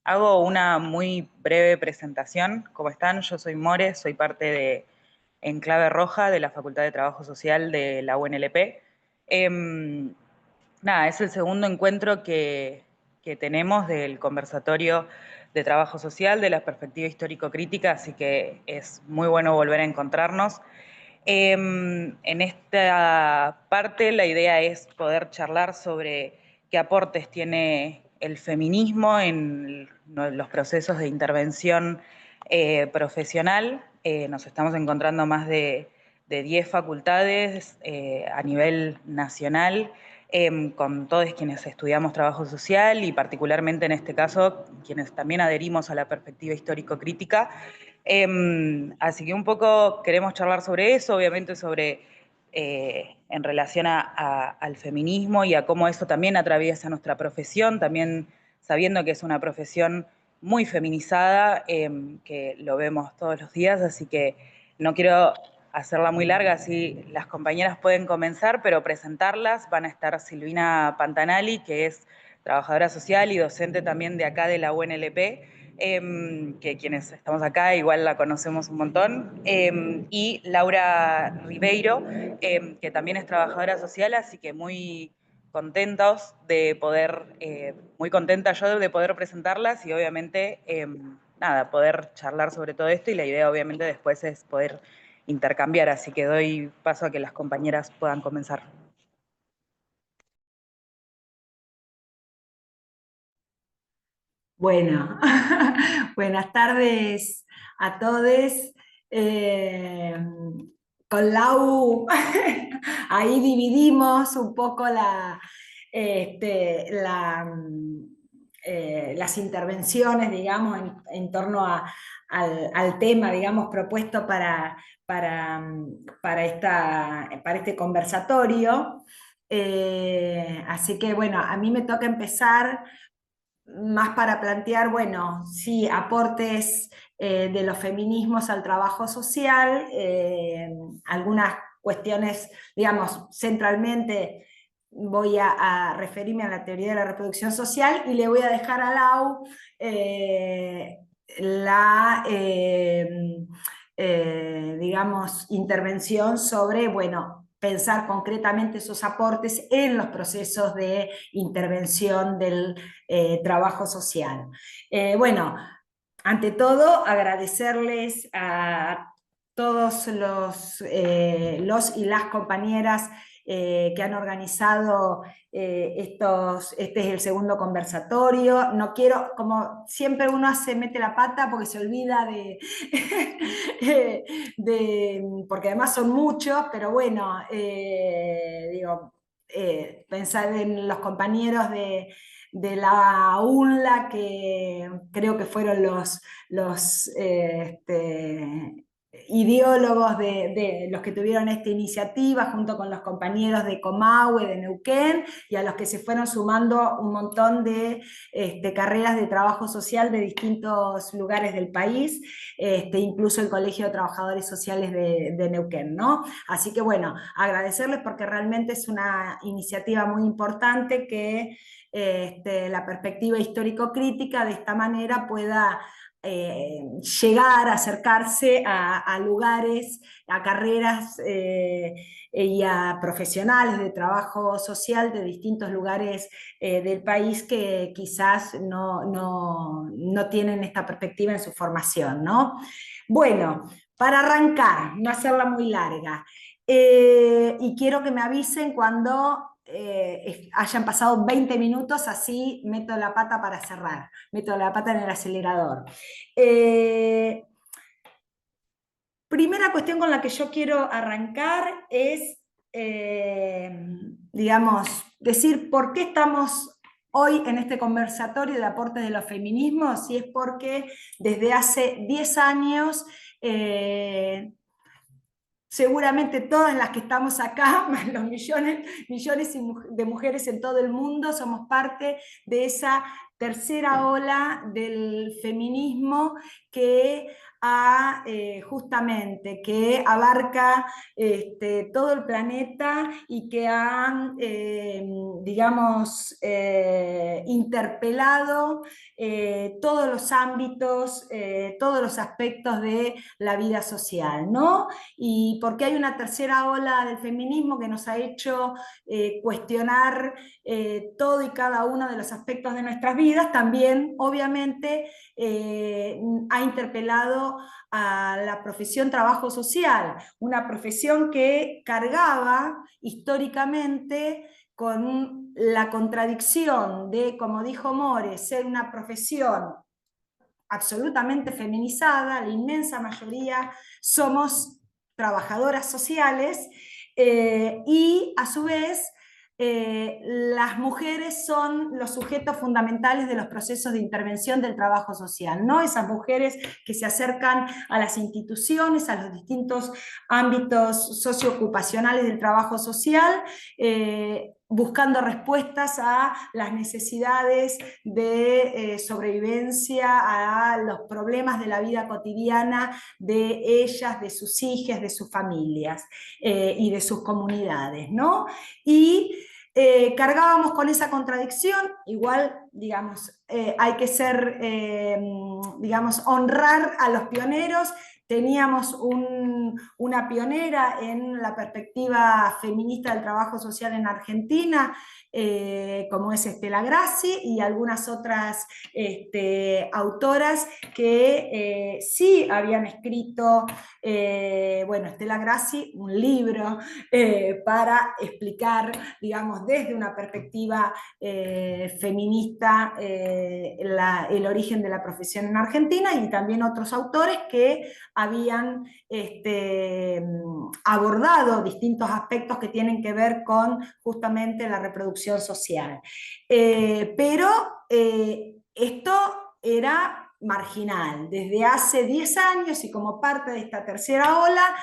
Hago una muy breve presentación. ¿Cómo están? Yo soy More, soy parte de Enclave Roja de la Facultad de Trabajo Social de la UNLP. Nada, es el segundo encuentro que tenemos del conversatorio de trabajo social, de la perspectiva histórico-crítica, así que es muy bueno volver a encontrarnos. En esta parte la idea es poder charlar sobre qué aportes tiene el feminismo en los procesos de intervención profesional. Nos estamos encontrando más de 10 facultades a nivel nacional, con todos quienes estudiamos trabajo social y particularmente en este caso quienes también adherimos a la perspectiva histórico-crítica. Así que un poco queremos charlar sobre eso, obviamente sobre en relación al feminismo y a cómo eso también atraviesa nuestra profesión, también sabiendo que es una profesión muy feminizada, que lo vemos todos los días, así que no quiero hacerla muy larga, así las compañeras pueden comenzar, pero presentarlas van a estar Silvina Pantanali, que es trabajadora social y docente también de acá de la UNLP, que quienes estamos acá igual la conocemos un montón, y Laura Ribeiro, que también es trabajadora social, así que muy contentos de poder, muy contenta yo de poder presentarlas y obviamente, nada, poder charlar sobre todo esto y la idea obviamente después es poder intercambiar, así que doy paso a que las compañeras puedan comenzar. Bueno, buenas tardes a todos. Eh, con Lau, ahí dividimos un poco las intervenciones, digamos, en torno al tema, digamos, propuesto para este conversatorio. Así que, bueno, a mí me toca empezar más para plantear, bueno, sí, aportes de los feminismos al trabajo social, algunas cuestiones, digamos, centralmente voy a referirme a la teoría de la reproducción social y le voy a dejar a Lau eh, la, digamos, intervención sobre, bueno, pensar concretamente esos aportes en los procesos de intervención del trabajo social. Bueno, ante todo, agradecerles a todos los y las compañeras que han organizado este es el segundo conversatorio. No quiero, como siempre uno se mete la pata porque se olvida porque además son muchos, pero bueno, digo, pensar en los compañeros de la UNLA, que creo que fueron los ideólogos de los que tuvieron esta iniciativa, junto con los compañeros de Comahue, de Neuquén, y a los que se fueron sumando un montón de carreras de trabajo social de distintos lugares del país, incluso el Colegio de Trabajadores Sociales de Neuquén, ¿no? Así que bueno, agradecerles porque realmente es una iniciativa muy importante que la perspectiva histórico-crítica de esta manera pueda llegar, acercarse a lugares, a carreras y a profesionales de trabajo social de distintos lugares del país que quizás no tienen esta perspectiva en su formación, ¿no? Bueno, para arrancar, no hacerla muy larga, y quiero que me avisen cuando hayan pasado 20 minutos, así meto la pata para cerrar, meto la pata en el acelerador. Eh, Primera cuestión con la que yo quiero arrancar es, digamos, decir por qué estamos hoy en este conversatorio de aportes de los feminismos, y es porque desde hace 10 años seguramente todas las que estamos acá, más los millones de mujeres en todo el mundo, somos parte de esa tercera ola del feminismo que a justamente que abarca todo el planeta y que han, digamos, interpelado todos los ámbitos, todos los aspectos de la vida social, ¿no? Y porque hay una tercera ola del feminismo que nos ha hecho cuestionar todo y cada uno de los aspectos de nuestras vidas, también obviamente ha interpelado a la profesión trabajo social, una profesión que cargaba históricamente con la contradicción de, como dijo More, ser una profesión absolutamente feminizada, la inmensa mayoría somos trabajadoras sociales, y a su vez las mujeres son los sujetos fundamentales de los procesos de intervención del trabajo social, ¿no? Esas mujeres que se acercan a las instituciones, a los distintos ámbitos socioocupacionales del trabajo social, buscando respuestas a las necesidades de sobrevivencia, a los problemas de la vida cotidiana de ellas, de sus hijas, de sus familias y de sus comunidades, ¿no? Y cargábamos con esa contradicción, igual, digamos, hay que ser, digamos, honrar a los pioneros. Teníamos una pionera en la perspectiva feminista del trabajo social en Argentina, como es Estela Grassi, y algunas otras autoras que sí habían escrito, bueno, Estela Grassi, un libro para explicar, digamos, desde una perspectiva feminista el origen de la profesión en Argentina, y también otros autores que habían abordado distintos aspectos que tienen que ver con justamente la reproducción social. Pero esto era marginal. Desde hace 10 años y como parte de esta tercera ola,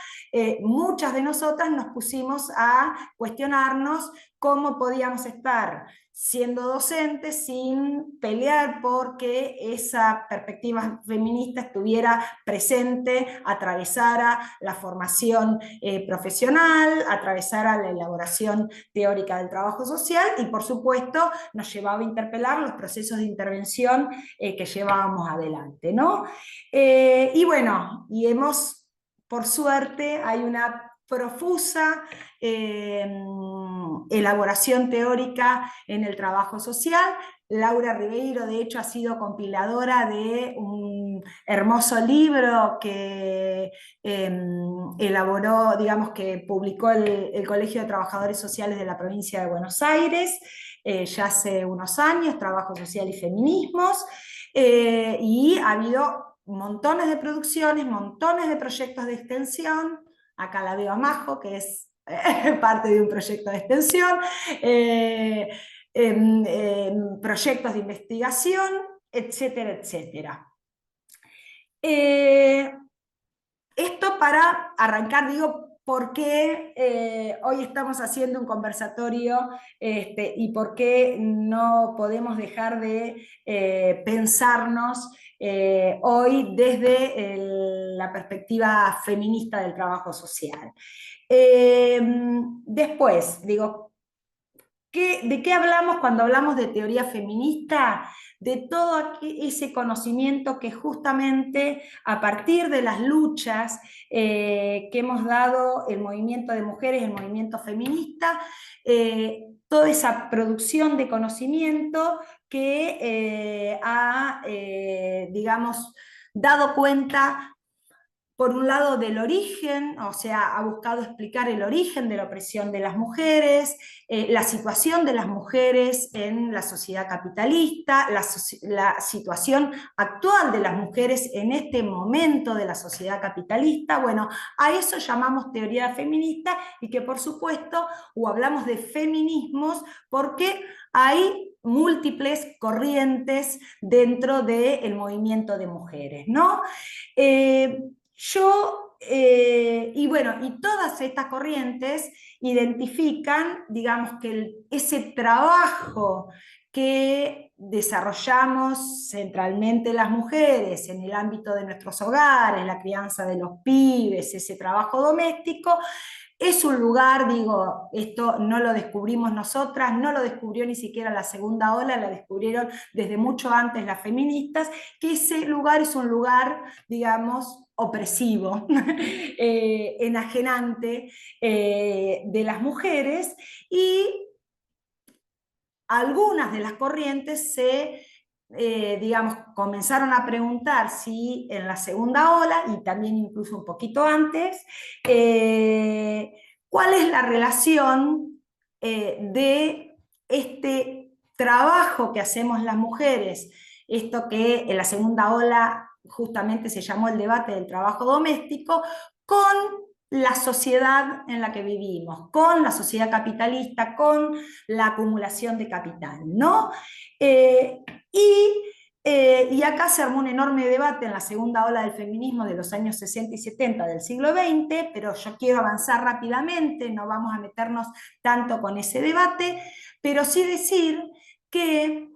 muchas de nosotras nos pusimos a cuestionarnos cómo podíamos estar siendo docentes sin pelear porque esa perspectiva feminista estuviera presente, atravesara la formación profesional, atravesara la elaboración teórica del trabajo social y, por supuesto, nos llevaba a interpelar los procesos de intervención que llevábamos adelante, ¿no? Y bueno, y hemos, por suerte, hay una profusa elaboración teórica en el trabajo social. Laura Ribeiro, de hecho, ha sido compiladora de un hermoso libro que elaboró, digamos, que publicó el Colegio de Trabajadores Sociales de la provincia de Buenos Aires, ya hace unos años, Trabajo Social y Feminismos, y ha habido montones de producciones, montones de proyectos de extensión. Acá la veo a Majo, que es parte de un proyecto de extensión, proyectos de investigación, etcétera, etcétera. Esto para arrancar, digo, por qué hoy estamos haciendo un conversatorio y por qué no podemos dejar de pensarnos hoy desde la perspectiva feminista del trabajo social. Después, digo, ¿de qué hablamos cuando hablamos de teoría feminista? De todo ese conocimiento que justamente a partir de las luchas que hemos dado el movimiento de mujeres, el movimiento feminista, toda esa producción de conocimiento que ha, digamos, dado cuenta por un lado del origen, o sea, ha buscado explicar el origen de la opresión de las mujeres, la situación de las mujeres en la sociedad capitalista, la situación actual de las mujeres en este momento de la sociedad capitalista. Bueno, a eso llamamos teoría feminista y que por supuesto, o hablamos de feminismos, porque hay múltiples corrientes dentro del movimiento de mujeres, ¿no? Y bueno, y todas estas corrientes identifican, digamos, que ese trabajo que desarrollamos centralmente las mujeres en el ámbito de nuestros hogares, la crianza de los pibes, ese trabajo doméstico, es un lugar, digo, esto no lo descubrimos nosotras, no lo descubrió ni siquiera la segunda ola, la descubrieron desde mucho antes las feministas, que ese lugar es un lugar, digamos, opresivo, enajenante de las mujeres, y algunas de las corrientes digamos, comenzaron a preguntar si en la segunda ola, y también incluso un poquito antes, cuál es la relación de este trabajo que hacemos las mujeres, esto que en la segunda ola justamente se llamó el debate del trabajo doméstico, con la sociedad en la que vivimos, con la sociedad capitalista, con la acumulación de capital, ¿no? Eh, y, y acá se armó un enorme debate en la segunda ola del feminismo de los años 60 y 70 del siglo XX, pero yo quiero avanzar rápidamente, no vamos a meternos tanto con ese debate, pero sí decir que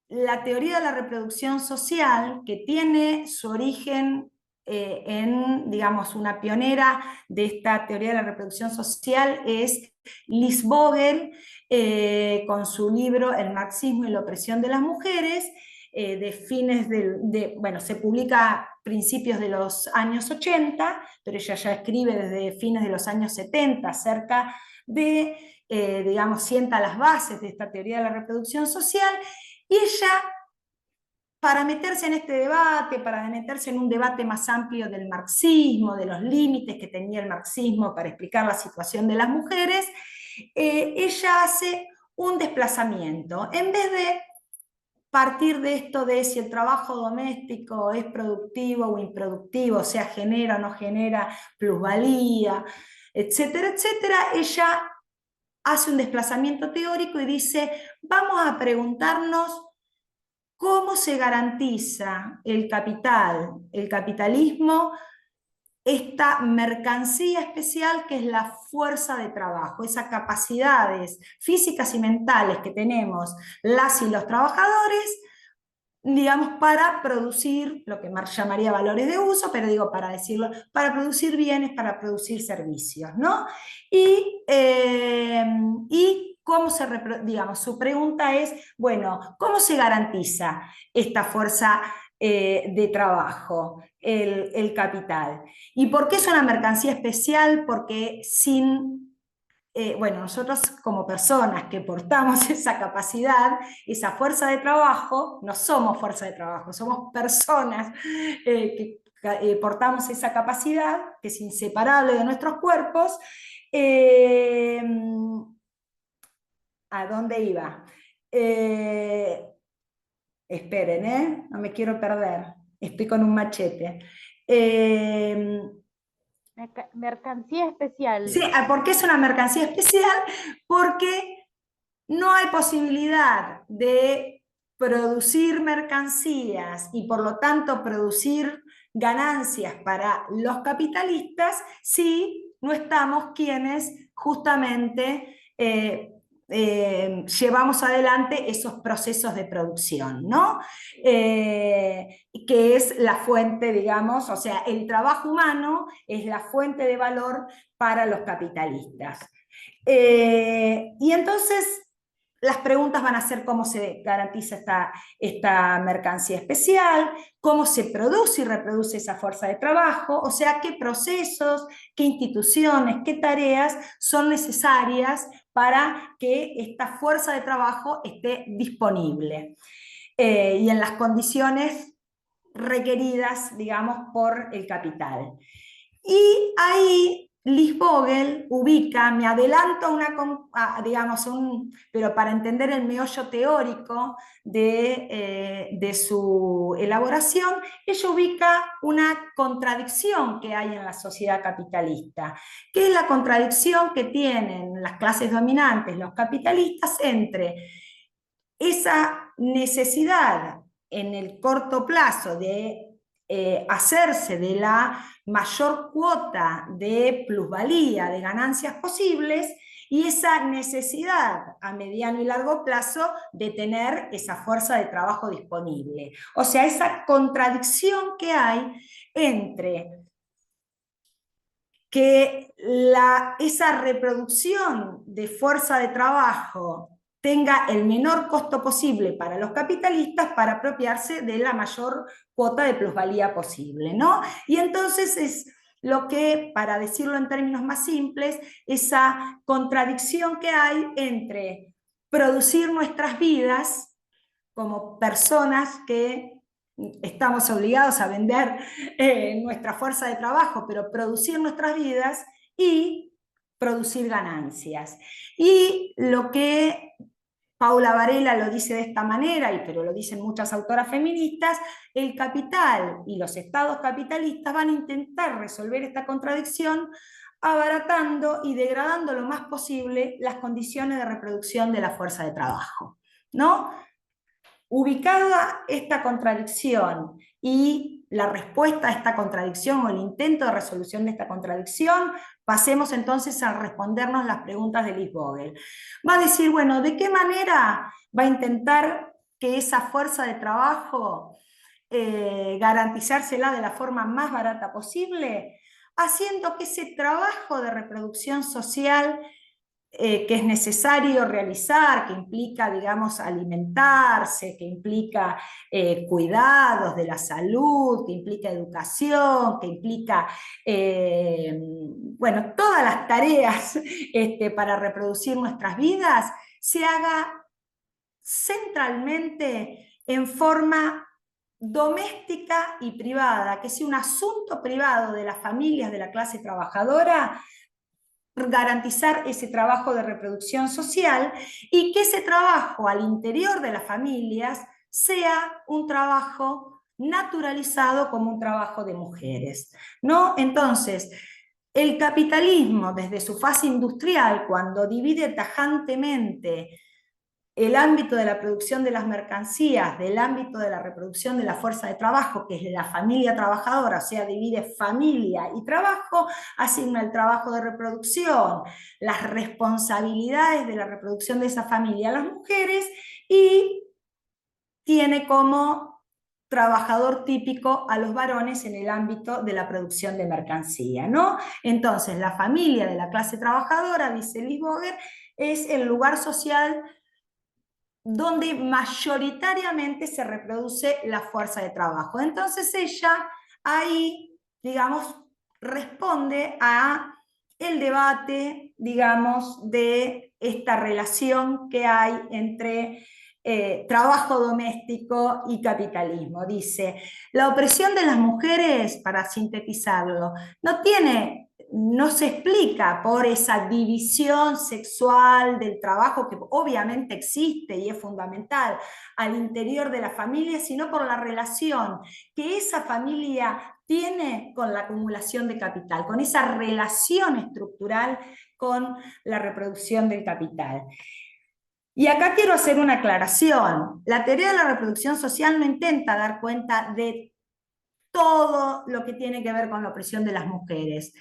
la teoría de la reproducción social, que tiene su origen en, digamos, una pionera de esta teoría de la reproducción social es Liz Vogel, con su libro El marxismo y la opresión de las mujeres, de fines bueno, se publica a principios de los años 80, pero ella ya escribe desde fines de los años 70 acerca de, digamos, sienta las bases de esta teoría de la reproducción social, y ella, para meterse en este debate, para meterse en un debate más amplio del marxismo, de los límites que tenía el marxismo para explicar la situación de las mujeres, ella hace un desplazamiento. En vez de partir de esto de si el trabajo doméstico es productivo o improductivo, o sea, genera o no genera plusvalía, etcétera, etcétera, ella hace un desplazamiento teórico y dice, vamos a preguntarnos cómo se garantiza el capital, el capitalismo, esta mercancía especial que es la fuerza de trabajo, esas capacidades físicas y mentales que tenemos las y los trabajadores, digamos, para producir lo que Marx llamaría valores de uso, pero digo, para decirlo, para producir bienes, para producir servicios, ¿no? Y cómo digamos, su pregunta es, bueno, ¿cómo se garantiza esta fuerza de trabajo, el capital? ¿Y por qué es una mercancía especial? Porque bueno, nosotros como personas que portamos esa capacidad, esa fuerza de trabajo, no somos fuerza de trabajo, somos personas que portamos esa capacidad, que es inseparable de nuestros cuerpos. eh, ¿A dónde iba? Eh, Esperen, no me quiero perder, estoy con un machete. Eh, Mercancía especial. sí, ¿por qué es una mercancía especial? Porque no hay posibilidad de producir mercancías y por lo tanto producir ganancias para los capitalistas si no estamos quienes justamente llevamos adelante esos procesos de producción, ¿no? Que es la fuente, digamos, o sea, el trabajo humano es la fuente de valor para los capitalistas. Y entonces las preguntas van a ser cómo se garantiza esta mercancía especial, cómo se produce y reproduce esa fuerza de trabajo, o sea, qué procesos, qué instituciones, qué tareas son necesarias para que esta fuerza de trabajo esté disponible y en las condiciones requeridas, digamos, por el capital. Y ahí Liz Vogel ubica, me adelanto digamos, pero para entender el meollo teórico de su elaboración, ella ubica una contradicción que hay en la sociedad capitalista, que es la contradicción que tienen las clases dominantes, los capitalistas, entre esa necesidad en el corto plazo de hacerse de la mayor cuota de plusvalía, de ganancias posibles, y esa necesidad a mediano y largo plazo de tener esa fuerza de trabajo disponible. O sea, esa contradicción que hay entre que esa reproducción de fuerza de trabajo tenga el menor costo posible para los capitalistas para apropiarse de la mayor cuota de plusvalía posible, ¿no? Y entonces es lo que, para decirlo en términos más simples, esa contradicción que hay entre producir nuestras vidas como personas que estamos obligados a vender nuestra fuerza de trabajo, pero producir nuestras vidas y producir ganancias. Y lo que Paula Varela lo dice de esta manera, pero lo dicen muchas autoras feministas, el capital y los estados capitalistas van a intentar resolver esta contradicción abaratando y degradando lo más posible las condiciones de reproducción de la fuerza de trabajo, ¿no? Ubicada esta contradicción y la respuesta a esta contradicción o el intento de resolución de esta contradicción, pasemos entonces a respondernos las preguntas de Liz Vogel. Va a decir, bueno, ¿de qué manera va a intentar que esa fuerza de trabajo garantizársela de la forma más barata posible? Haciendo que ese trabajo de reproducción social que es necesario realizar, que implica, digamos, alimentarse, que implica cuidados de la salud, que implica educación, que implica, bueno, todas las tareas para reproducir nuestras vidas, se haga centralmente en forma doméstica y privada, que sea un asunto privado de las familias de la clase trabajadora, garantizar ese trabajo de reproducción social y que ese trabajo al interior de las familias sea un trabajo naturalizado como un trabajo de mujeres, ¿no? Entonces, el capitalismo desde su fase industrial, cuando divide tajantemente el ámbito de la producción de las mercancías, del ámbito de la reproducción de la fuerza de trabajo, que es la familia trabajadora, o sea, divide familia y trabajo, asigna el trabajo de reproducción, las responsabilidades de la reproducción de esa familia a las mujeres y tiene como trabajador típico a los varones en el ámbito de la producción de mercancía, ¿no? Entonces, la familia de la clase trabajadora, dice Liz Vogel, es el lugar social donde mayoritariamente se reproduce la fuerza de trabajo. Entonces ella ahí, digamos, responde a el debate, digamos, de esta relación que hay entre trabajo doméstico y capitalismo. Dice, la opresión de las mujeres, para sintetizarlo, no se explica por esa división sexual del trabajo que obviamente existe y es fundamental al interior de la familia, sino por la relación que esa familia tiene con la acumulación de capital, con esa relación estructural con la reproducción del capital. Y acá quiero hacer una aclaración. La teoría de la reproducción social no intenta dar cuenta de todo lo que tiene que ver con la opresión de las mujeres.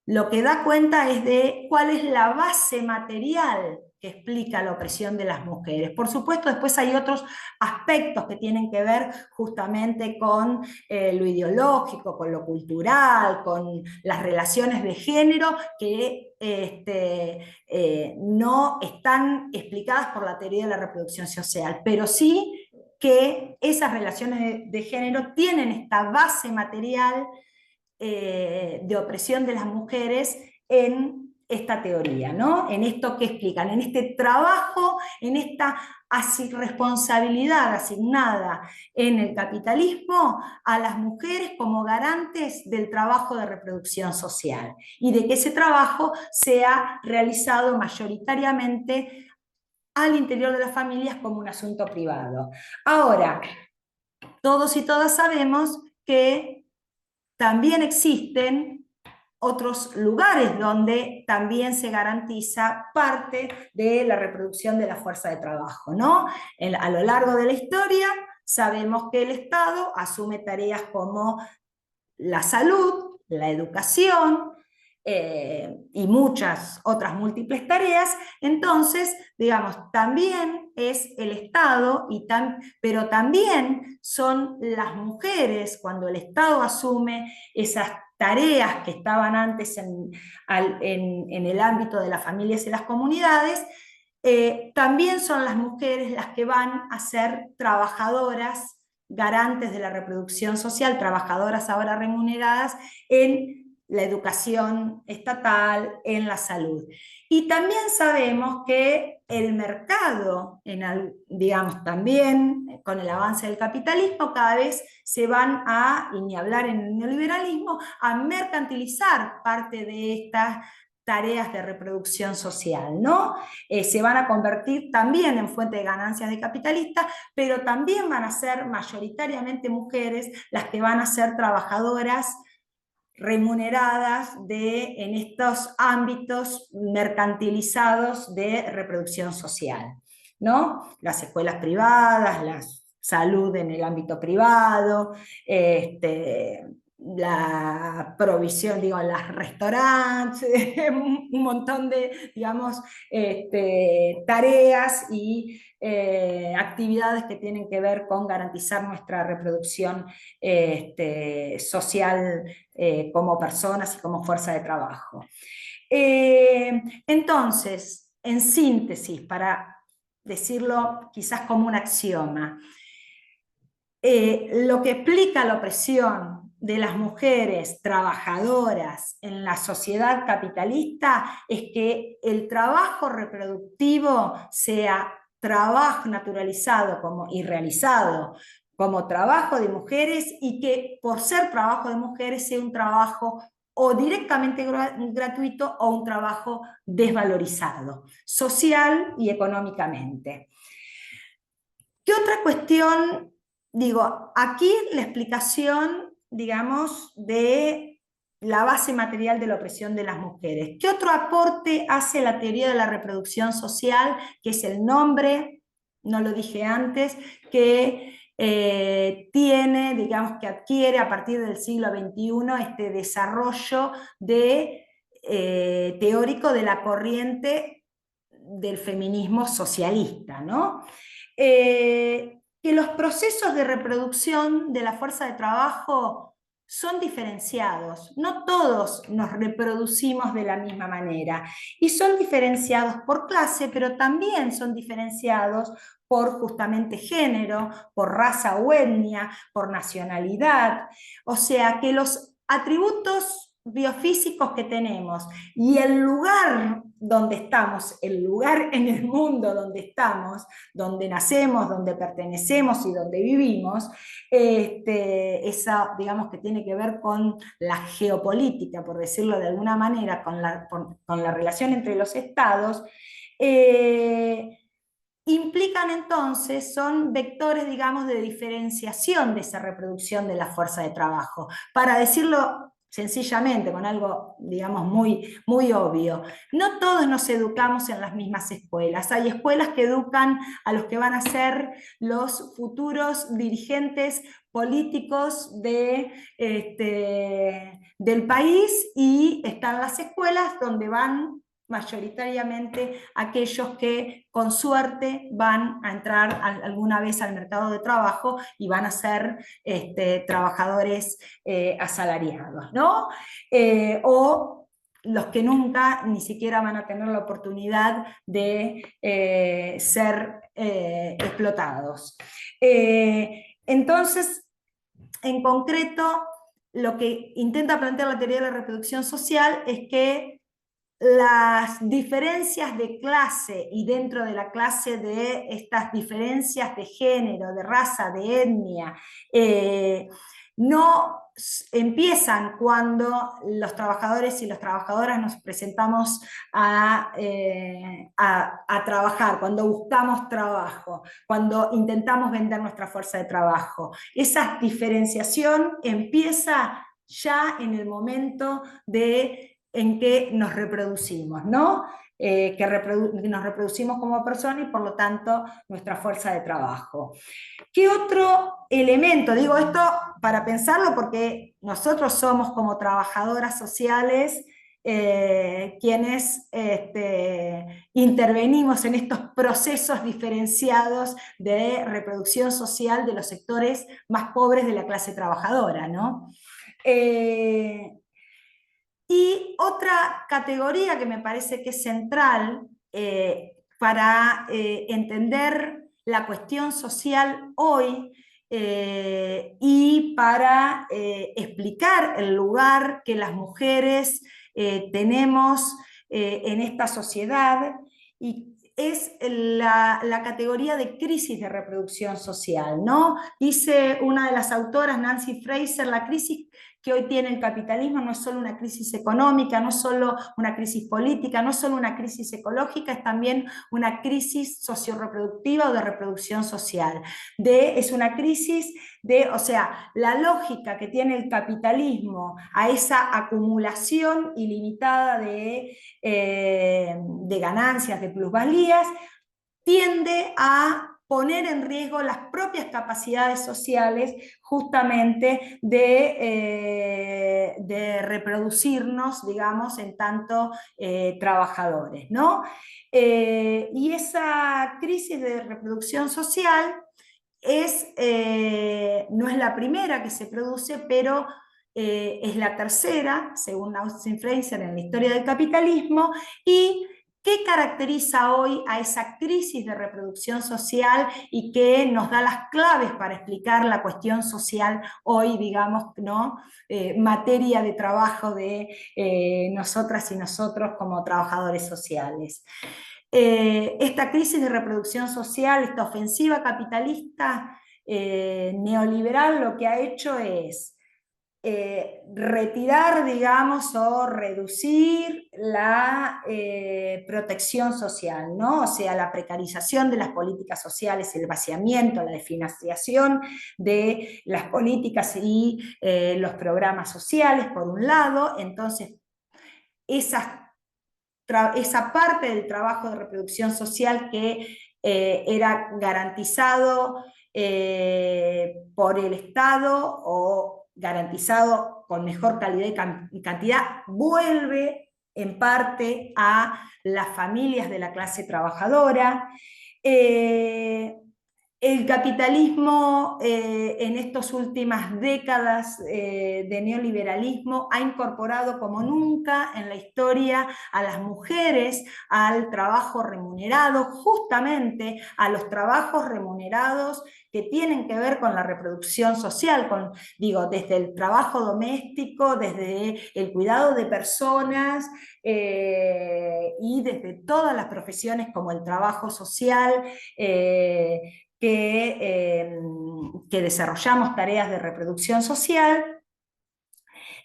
Lo que da cuenta es de cuál es la base material que explica la opresión de las mujeres. Por supuesto, después hay otros aspectos que tienen que ver justamente con lo ideológico, con lo cultural, con las relaciones de género que no están explicadas por la teoría de la reproducción social, pero sí que esas relaciones de género tienen esta base material de opresión de las mujeres en esta teoría, ¿no? En esto que explican, en este trabajo, en esta responsabilidad asignada en el capitalismo a las mujeres como garantes del trabajo de reproducción social y de que ese trabajo sea realizado mayoritariamente al interior de las familias como un asunto privado. Ahora, todos y todas sabemos que también existen otros lugares donde también se garantiza parte de la reproducción de la fuerza de trabajo, ¿no? A lo largo de la historia sabemos que el Estado asume tareas como la salud, la educación, y muchas otras múltiples tareas, entonces, digamos, también es el Estado, pero también son las mujeres, cuando el Estado asume esas tareas que estaban antes en el ámbito de las familias y las comunidades, también son las mujeres las que van a ser trabajadoras, garantes de la reproducción social, trabajadoras ahora remuneradas en la educación estatal, en la salud. Y también sabemos que el mercado, digamos, también con el avance del capitalismo, cada vez se van a, y ni hablar en el neoliberalismo, a mercantilizar parte de estas tareas de reproducción social, ¿no? Se van a convertir también en fuente de ganancias de capitalistas, pero también van a ser mayoritariamente mujeres las que van a ser trabajadoras remuneradas en estos ámbitos mercantilizados de reproducción social, ¿no? Las escuelas privadas, la salud en el ámbito privado, la provisión, digo, los restaurantes, un montón de, digamos, tareas y actividades que tienen que ver con garantizar nuestra reproducción social como personas y como fuerza de trabajo. Entonces, en síntesis, para decirlo quizás como un axioma, lo que explica la opresión de las mujeres trabajadoras en la sociedad capitalista es que el trabajo reproductivo sea trabajo naturalizado y realizado como trabajo de mujeres, y que por ser trabajo de mujeres sea un trabajo o directamente gratuito o un trabajo desvalorizado, social y económicamente. ¿Qué otra cuestión? Digo, aquí la explicación, digamos, de la base material de la opresión de las mujeres. ¿Qué otro aporte hace la teoría de la reproducción social, que es el nombre, no lo dije antes, que tiene, digamos, que adquiere a partir del siglo XXI este desarrollo teórico de la corriente del feminismo socialista, ¿no? Que los procesos de reproducción de la fuerza de trabajo son diferenciados. No todos nos reproducimos de la misma manera. Y son diferenciados por clase, pero también son diferenciados por justamente género, por raza o etnia, por nacionalidad. O sea que los atributos biofísicos que tenemos y el lugar donde estamos, el lugar en el mundo donde estamos, donde nacemos, donde pertenecemos y donde vivimos, esa, digamos, que tiene que ver con la geopolítica, por decirlo de alguna manera, con la relación entre los estados, implican entonces, son vectores, digamos, de diferenciación de esa reproducción de la fuerza de trabajo. Para decirlo sencillamente, con algo, digamos, muy, muy obvio, no todos nos educamos en las mismas escuelas. Hay escuelas que educan a los que van a ser los futuros dirigentes políticos del país, y están las escuelas donde van mayoritariamente aquellos que con suerte van a entrar alguna vez al mercado de trabajo y van a ser trabajadores asalariados, ¿no? O los que nunca ni siquiera van a tener la oportunidad de ser explotados. Entonces, en concreto, lo que intenta plantear la teoría de la reproducción social es que las diferencias de clase, y dentro de la clase de estas diferencias de género, de raza, de etnia, no empiezan cuando los trabajadores y las trabajadoras nos presentamos a trabajar, cuando buscamos trabajo, cuando intentamos vender nuestra fuerza de trabajo. Esa diferenciación empieza ya en el momento en que nos reproducimos, ¿no? Nos reproducimos como persona y por lo tanto nuestra fuerza de trabajo. ¿Qué otro elemento? Digo esto para pensarlo porque nosotros somos como trabajadoras sociales quienes intervenimos en estos procesos diferenciados de reproducción social de los sectores más pobres de la clase trabajadora, ¿no? Y otra categoría que me parece que es central para entender la cuestión social hoy y para explicar el lugar que las mujeres tenemos en esta sociedad, y es la categoría de crisis de reproducción social, ¿no? Dice una de las autoras, Nancy Fraser, la crisis que hoy tiene el capitalismo no es solo una crisis económica, no es solo una crisis política, no es solo una crisis ecológica, es también una crisis socioreproductiva o de reproducción social. Es una crisis de, o sea, la lógica que tiene el capitalismo a esa acumulación ilimitada de ganancias, de plusvalías, tiende a poner en riesgo las propias capacidades sociales justamente de reproducirnos, digamos, en tanto trabajadores, ¿no? Y esa crisis de reproducción social no es la primera que se produce, pero es la tercera, según Austin Fraser, en la historia del capitalismo. ¿Y qué caracteriza hoy a esa crisis de reproducción social y qué nos da las claves para explicar la cuestión social hoy, digamos, ¿no? Materia de trabajo de nosotras y nosotros como trabajadores sociales? Esta crisis de reproducción social, esta ofensiva capitalista neoliberal, lo que ha hecho es retirar, digamos, o reducir la protección social, ¿no? O sea, la precarización de las políticas sociales, el vaciamiento, la desfinanciación de las políticas y los programas sociales, por un lado. Entonces, esa parte del trabajo de reproducción social que era garantizado por el Estado o garantizado con mejor calidad y cantidad, vuelve en parte a las familias de la clase trabajadora. El capitalismo en estas últimas décadas de neoliberalismo ha incorporado como nunca en la historia a las mujeres al trabajo remunerado, justamente a los trabajos remunerados que tienen que ver con la reproducción social, digo, desde el trabajo doméstico, desde el cuidado de personas y desde todas las profesiones como el trabajo social, que desarrollamos tareas de reproducción social,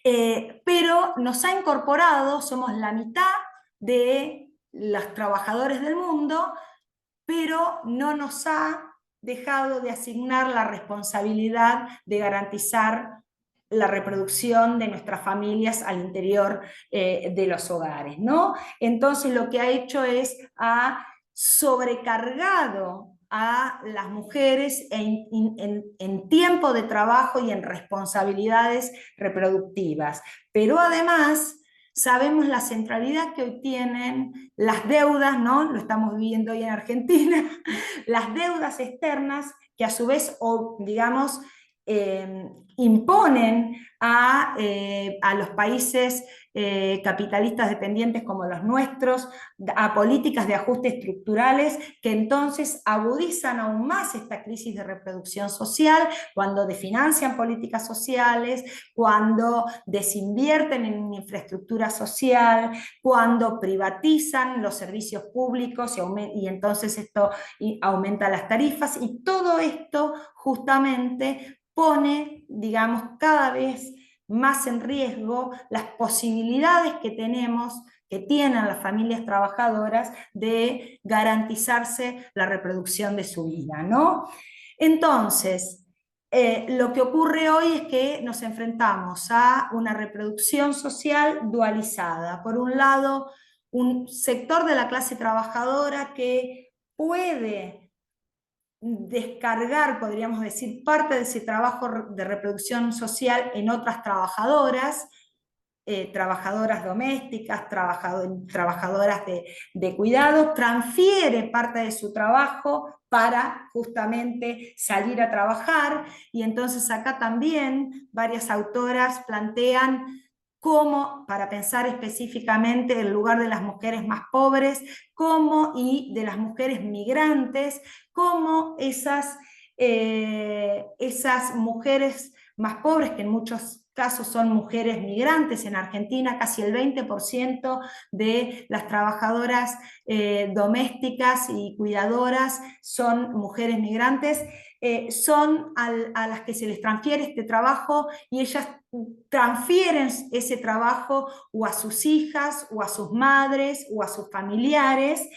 pero nos ha incorporado, somos la mitad de los trabajadores del mundo, pero no nos ha dejado de asignar la responsabilidad de garantizar la reproducción de nuestras familias al interior de los hogares, ¿no? Entonces lo que ha hecho es ha sobrecargado a las mujeres en tiempo de trabajo y en responsabilidades reproductivas. Pero además sabemos la centralidad que hoy tienen las deudas, ¿no? Lo estamos viviendo hoy en Argentina, las deudas externas que a su vez, digamos, imponen a los países capitalistas dependientes como los nuestros, a políticas de ajuste estructurales que entonces agudizan aún más esta crisis de reproducción social cuando desfinancian políticas sociales, cuando desinvierten en infraestructura social, cuando privatizan los servicios públicos y entonces esto aumenta las tarifas, y todo esto justamente pone, digamos, cada vez más en riesgo las posibilidades que tienen las familias trabajadoras de garantizarse la reproducción de su vida, ¿no? Entonces, lo que ocurre hoy es que nos enfrentamos a una reproducción social dualizada. Por un lado, un sector de la clase trabajadora que puede descargar, podríamos decir, parte de ese trabajo de reproducción social en otras trabajadoras, trabajadoras domésticas, trabajadoras de cuidado, transfiere parte de su trabajo para justamente salir a trabajar, y entonces acá también varias autoras plantean cómo, para pensar específicamente el lugar de las mujeres más pobres, cómo, y de las mujeres migrantes, cómo esas mujeres más pobres, que en muchos casos son mujeres migrantes. En Argentina casi el 20% de las trabajadoras domésticas y cuidadoras son mujeres migrantes, son a las que se les transfiere este trabajo, y ellas transfieren ese trabajo o a sus hijas, o a sus madres, o a sus familiares,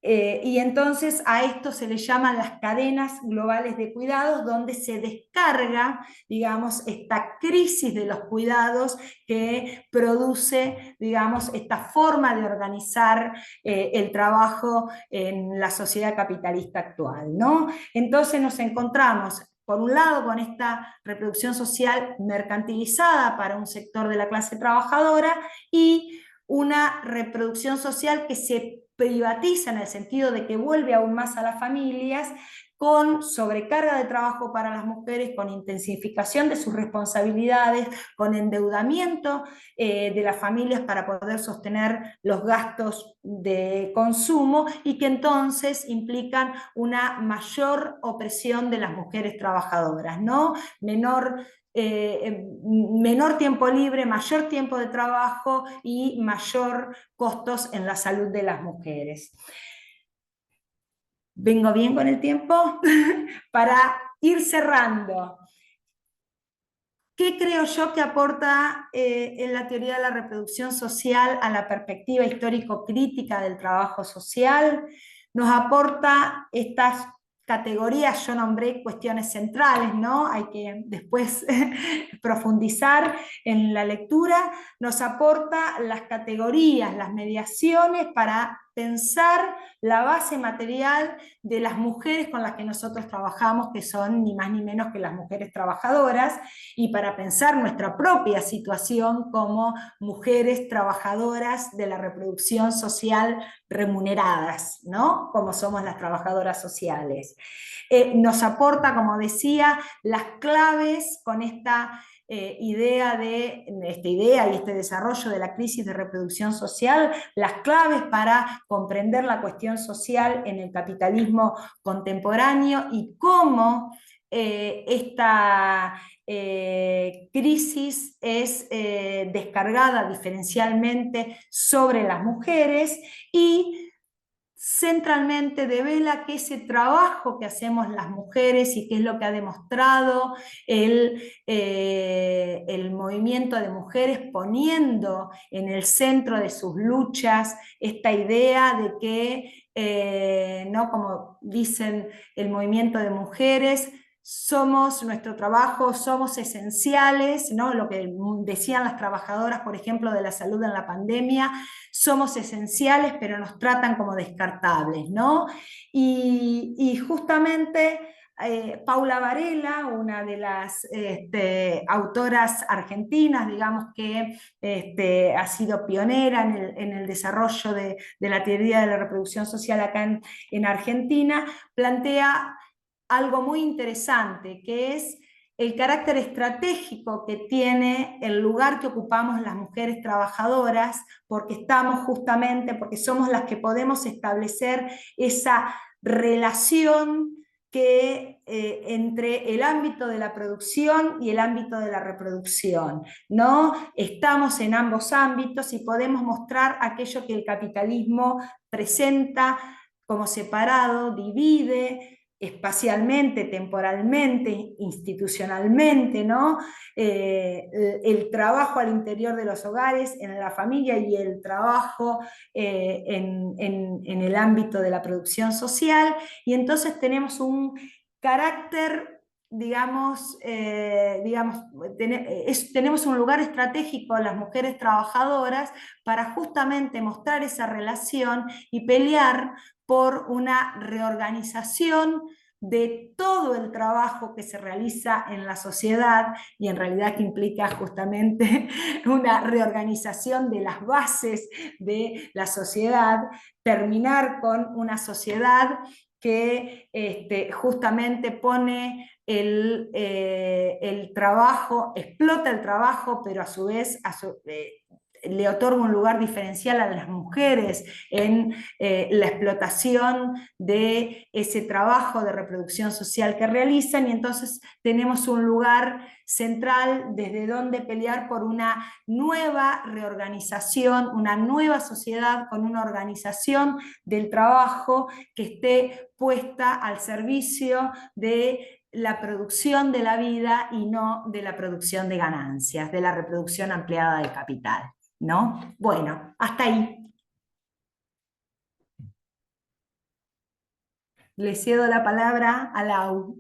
y entonces a esto se le llaman las cadenas globales de cuidados, donde se descarga, digamos, esta crisis de los cuidados que produce, digamos, esta forma de organizar el trabajo en la sociedad capitalista actual, ¿no? Entonces nos encontramos, por un lado, con esta reproducción social mercantilizada para un sector de la clase trabajadora, y una reproducción social que se privatiza, en el sentido de que vuelve aún más a las familias, con sobrecarga de trabajo para las mujeres, con intensificación de sus responsabilidades, con endeudamiento de las familias para poder sostener los gastos de consumo, y que entonces implican una mayor opresión de las mujeres trabajadoras, ¿no? Menor tiempo libre, mayor tiempo de trabajo y mayor costos en la salud de las mujeres. ¿Vengo bien con el tiempo? Para ir cerrando, ¿qué creo yo que aporta en la teoría de la reproducción social a la perspectiva histórico-crítica del trabajo social? Nos aporta estas categorías, yo nombré cuestiones centrales, ¿no? Hay que después profundizar en la lectura. Nos aporta las categorías, las mediaciones para pensar la base material de las mujeres con las que nosotros trabajamos, que son ni más ni menos que las mujeres trabajadoras, y para pensar nuestra propia situación como mujeres trabajadoras de la reproducción social remuneradas, ¿no? Como somos las trabajadoras sociales. Nos aporta, como decía, las claves con esta idea y este desarrollo de la crisis de reproducción social, las claves para comprender la cuestión social en el capitalismo contemporáneo, y cómo esta crisis es descargada diferencialmente sobre las mujeres, y centralmente devela que ese trabajo que hacemos las mujeres, y que es lo que ha demostrado el movimiento de mujeres, poniendo en el centro de sus luchas esta idea de que, ¿no? Como dicen el movimiento de mujeres, nuestro trabajo, somos esenciales, ¿no? Lo que decían las trabajadoras, por ejemplo, de la salud en la pandemia: somos esenciales, pero nos tratan como descartables, ¿no? Y justamente Paula Varela, una de las autoras argentinas, digamos, que ha sido pionera en el desarrollo de la teoría de la reproducción social acá en Argentina, plantea algo muy interesante, que es el carácter estratégico que tiene el lugar que ocupamos las mujeres trabajadoras, porque somos las que podemos establecer esa relación que entre el ámbito de la producción y el ámbito de la reproducción, ¿no? Estamos en ambos ámbitos y podemos mostrar aquello que el capitalismo presenta como separado, divide espacialmente, temporalmente, institucionalmente, ¿no? El trabajo al interior de los hogares, en la familia, y el trabajo en el ámbito de la producción social, y entonces tenemos un carácter, tenemos un lugar estratégico, las mujeres trabajadoras, para justamente mostrar esa relación y pelear por una reorganización de todo el trabajo que se realiza en la sociedad y en realidad que implica justamente una reorganización de las bases de la sociedad, terminar con una sociedad que justamente pone el trabajo, explota el trabajo, pero a su vez le otorga un lugar diferencial a las mujeres en la explotación de ese trabajo de reproducción social que realizan, y entonces tenemos un lugar central desde donde pelear por una nueva reorganización, una nueva sociedad con una organización del trabajo que esté puesta al servicio de la producción de la vida y no de la producción de ganancias, de la reproducción ampliada del capital, ¿no? Bueno, hasta ahí. Le cedo la palabra a Lau.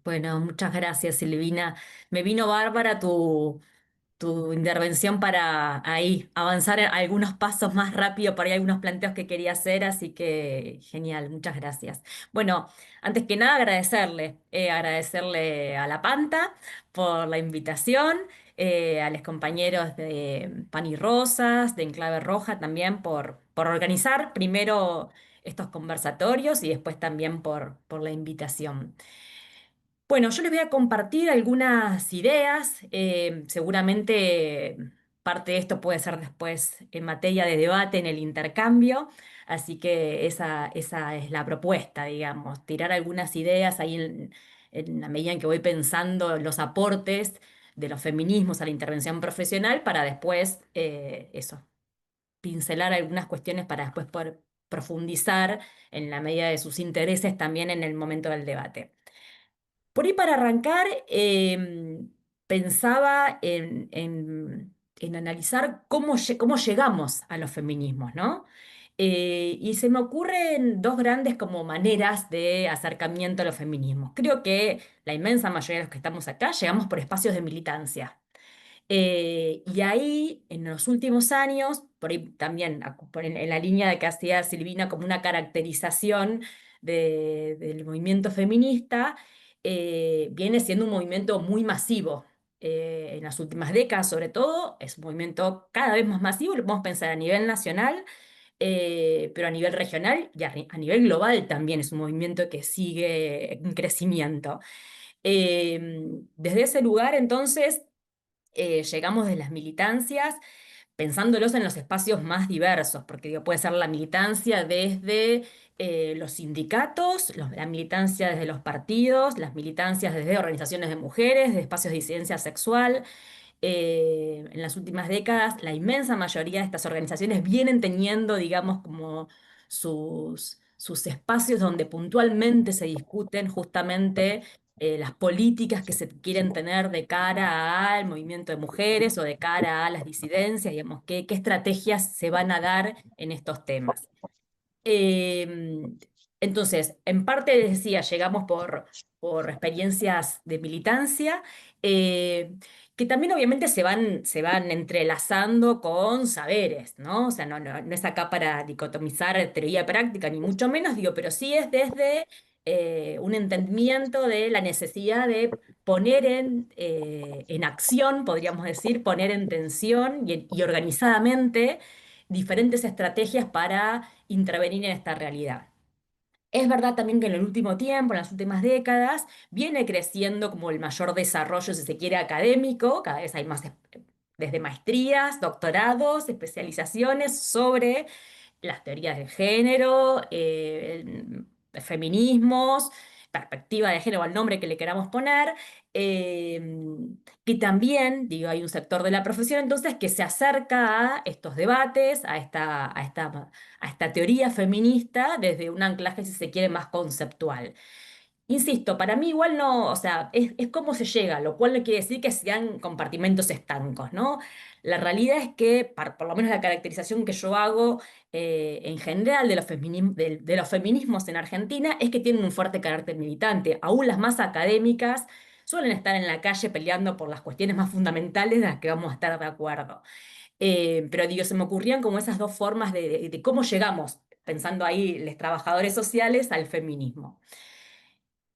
Bueno, muchas gracias, Silvina. Me vino bárbara tu intervención para ahí avanzar algunos pasos más rápido para ahí algunos planteos que quería hacer, así que genial, muchas gracias. Bueno, antes que nada agradecerle a la Panta por la invitación, a los compañeros de Pan y Rosas, de Enclave Roja también por organizar primero estos conversatorios y después también por la invitación. Bueno, yo les voy a compartir algunas ideas. Seguramente parte de esto puede ser después en materia de debate en el intercambio, así que esa es la propuesta, digamos, tirar algunas ideas ahí en la medida en que voy pensando los aportes de los feminismos a la intervención profesional para después, eso, pincelar algunas cuestiones para después poder profundizar en la medida de sus intereses también en el momento del debate. Por ahí para arrancar, pensaba en analizar cómo llegamos a los feminismos, ¿no? Y se me ocurren dos grandes como maneras de acercamiento a los feminismos. Creo que la inmensa mayoría de los que estamos acá llegamos por espacios de militancia. Y ahí, en los últimos años, por ahí también en la línea de que hacía Silvina como una caracterización del movimiento feminista, viene siendo un movimiento muy masivo. En las últimas décadas, sobre todo, es un movimiento cada vez más masivo, lo podemos pensar a nivel nacional, pero a nivel regional y a nivel global también es un movimiento que sigue en crecimiento. Desde ese lugar, entonces, llegamos de las militancias pensándolos en los espacios más diversos, porque digo, puede ser la militancia desde los sindicatos, la militancia desde los partidos, las militancias desde organizaciones de mujeres, de espacios de disidencia sexual. En las últimas décadas, la inmensa mayoría de estas organizaciones vienen teniendo, digamos, como sus espacios donde puntualmente se discuten justamente las políticas que se quieren tener de cara al movimiento de mujeres o de cara a las disidencias, digamos, qué estrategias se van a dar en estos temas. Eh, entonces, en parte les decía, llegamos por experiencias de militancia, eh, que también obviamente se van entrelazando con saberes, ¿no? O sea, no es acá para dicotomizar teoría y práctica, ni mucho menos, digo, pero sí es desde un entendimiento de la necesidad de poner en acción, podríamos decir, poner en tensión y organizadamente diferentes estrategias para intervenir en esta realidad. Es verdad también que en el último tiempo, en las últimas décadas, viene creciendo como el mayor desarrollo, si se quiere, académico, cada vez hay más, desde maestrías, doctorados, especializaciones sobre las teorías de género, feminismos, perspectiva de género, al nombre que le queramos poner, eh, que también, digo, hay un sector de la profesión entonces que se acerca a estos debates, a esta teoría feminista desde un anclaje, si se quiere, más conceptual. Insisto, para mí igual no, o sea, es cómo se llega, lo cual no quiere decir que sean compartimentos estancos, ¿no? La realidad es que, por lo menos la caracterización que yo hago en general de los feminismos en Argentina es que tienen un fuerte carácter militante. Aún las más académicas suelen estar en la calle peleando por las cuestiones más fundamentales de las que vamos a estar de acuerdo. Pero digo, se me ocurrían como esas dos formas de cómo llegamos pensando ahí los trabajadores sociales, al feminismo.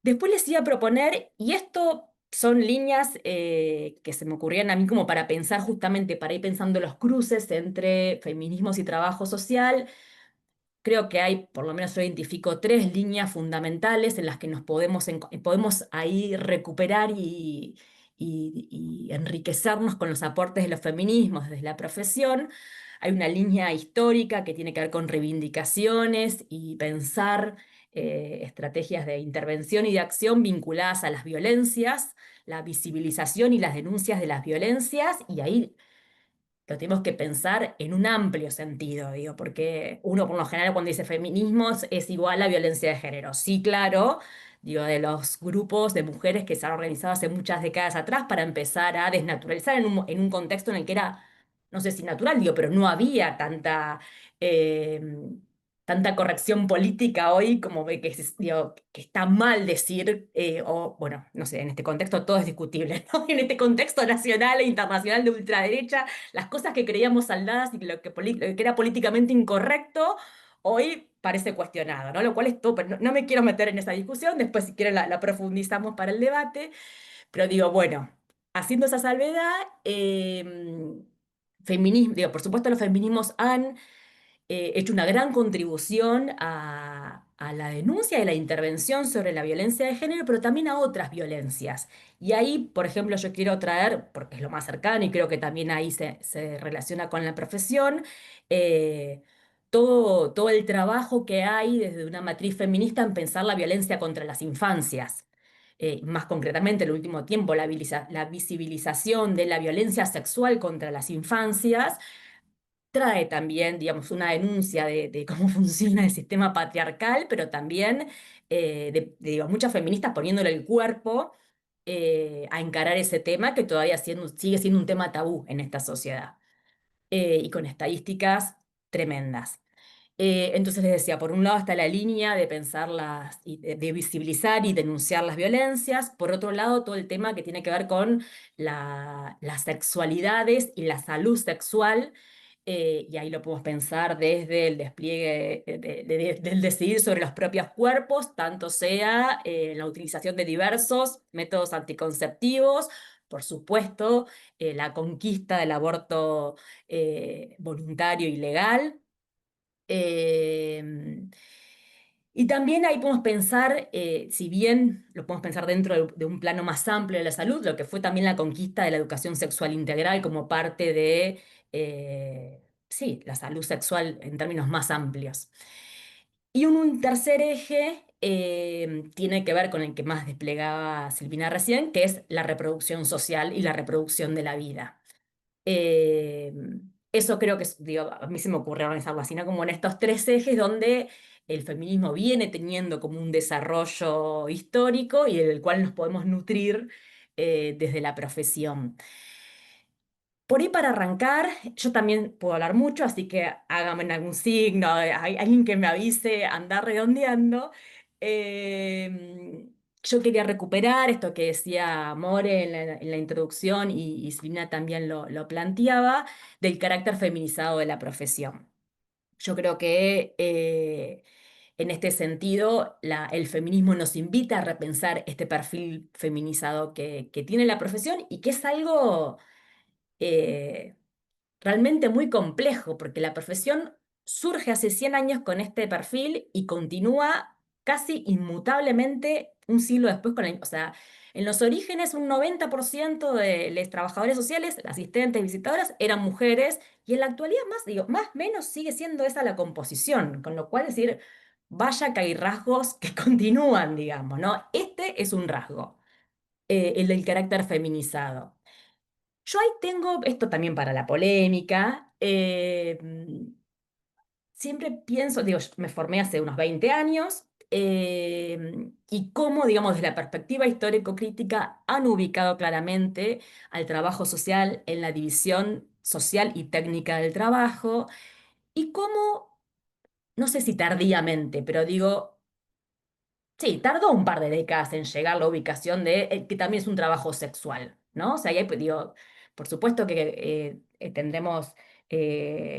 Después les iba a proponer, y esto son líneas que se me ocurrían a mí como para pensar justamente, para ir pensando los cruces entre feminismos y trabajo social. Creo que hay, por lo menos yo identifico tres líneas fundamentales en las que nos podemos ahí recuperar y enriquecernos con los aportes de los feminismos desde la profesión. Hay una línea histórica que tiene que ver con reivindicaciones y pensar estrategias de intervención y de acción vinculadas a las violencias, la visibilización y las denuncias de las violencias, y ahí lo tenemos que pensar en un amplio sentido, digo, porque uno por lo general cuando dice feminismos es igual a violencia de género. Sí, claro, digo, de los grupos de mujeres que se han organizado hace muchas décadas atrás para empezar a desnaturalizar en un contexto en el que era, no sé si natural, digo, pero no había eh, tanta corrección política hoy como ve que, digo, que está mal decir, o bueno, no sé, en este contexto todo es discutible, ¿no? En este contexto nacional e internacional de ultraderecha, las cosas que creíamos saldadas y lo que era políticamente incorrecto, hoy parece cuestionado, ¿no? Lo cual es todo, pero no me quiero meter en esa discusión, después si quieren la profundizamos para el debate, pero digo, bueno, haciendo esa salvedad, feminismo, digo, por supuesto los feminismos han hecho una gran contribución a la denuncia y la intervención sobre la violencia de género, pero también a otras violencias. Y ahí, por ejemplo, yo quiero traer, porque es lo más cercano y creo que también ahí se relaciona con la profesión, eh, todo el trabajo que hay desde una matriz feminista en pensar la violencia contra las infancias. Más concretamente, en el último tiempo, la visibilización de la violencia sexual contra las infancias trae también, digamos, una denuncia de cómo funciona el sistema patriarcal, pero también digo, muchas feministas poniéndole el cuerpo a encarar ese tema que todavía sigue siendo un tema tabú en esta sociedad, y con estadísticas tremendas. Entonces les decía, por un lado está la línea de pensar y de visibilizar y denunciar las violencias, por otro lado todo el tema que tiene que ver con las sexualidades y la salud sexual, y ahí lo podemos pensar desde el despliegue del decidir sobre los propios cuerpos, tanto sea la utilización de diversos métodos anticonceptivos, por supuesto, la conquista del aborto voluntario y legal. Eh, y también ahí podemos pensar, si bien lo podemos pensar dentro de un plano más amplio de la salud, lo que fue también la conquista de la educación sexual integral como parte de, sí, la salud sexual en términos más amplios. Y un tercer eje tiene que ver con el que más desplegaba Silvina recién, que es la reproducción social y la reproducción de la vida. Eh, Eso creo que, digo, a mí se me ocurre organizarlo así, ¿no? Como en estos tres ejes donde el feminismo viene teniendo como un desarrollo histórico y del cual nos podemos nutrir desde la profesión. Por ahí para arrancar, yo también puedo hablar mucho, así que hágame en algún signo, hay alguien que me avise, andar redondeando. Yo quería recuperar esto que decía More en la introducción y Silvina también lo planteaba, del carácter feminizado de la profesión. Yo creo que en este sentido el feminismo nos invita a repensar este perfil feminizado que tiene la profesión y que es algo eh, realmente muy complejo, porque la profesión surge hace 100 años con este perfil y continúa casi inmutablemente un siglo después o sea, en los orígenes un 90% de los trabajadores sociales, asistentes, visitadoras, eran mujeres, y en la actualidad más, digo, más o menos sigue siendo esa la composición, con lo cual decir, vaya que hay rasgos que continúan, digamos, ¿no? Este es un rasgo, el del carácter feminizado. Yo ahí tengo, esto también para la polémica, siempre pienso, digo, yo me formé hace unos 20 años, y cómo, digamos, desde la perspectiva histórico-crítica han ubicado claramente al trabajo social en la división social y técnica del trabajo, y cómo, no sé si tardíamente, pero digo, sí, tardó un par de décadas en llegar la ubicación de que también es un trabajo sexual, ¿no? O sea, digo, por supuesto que tendremos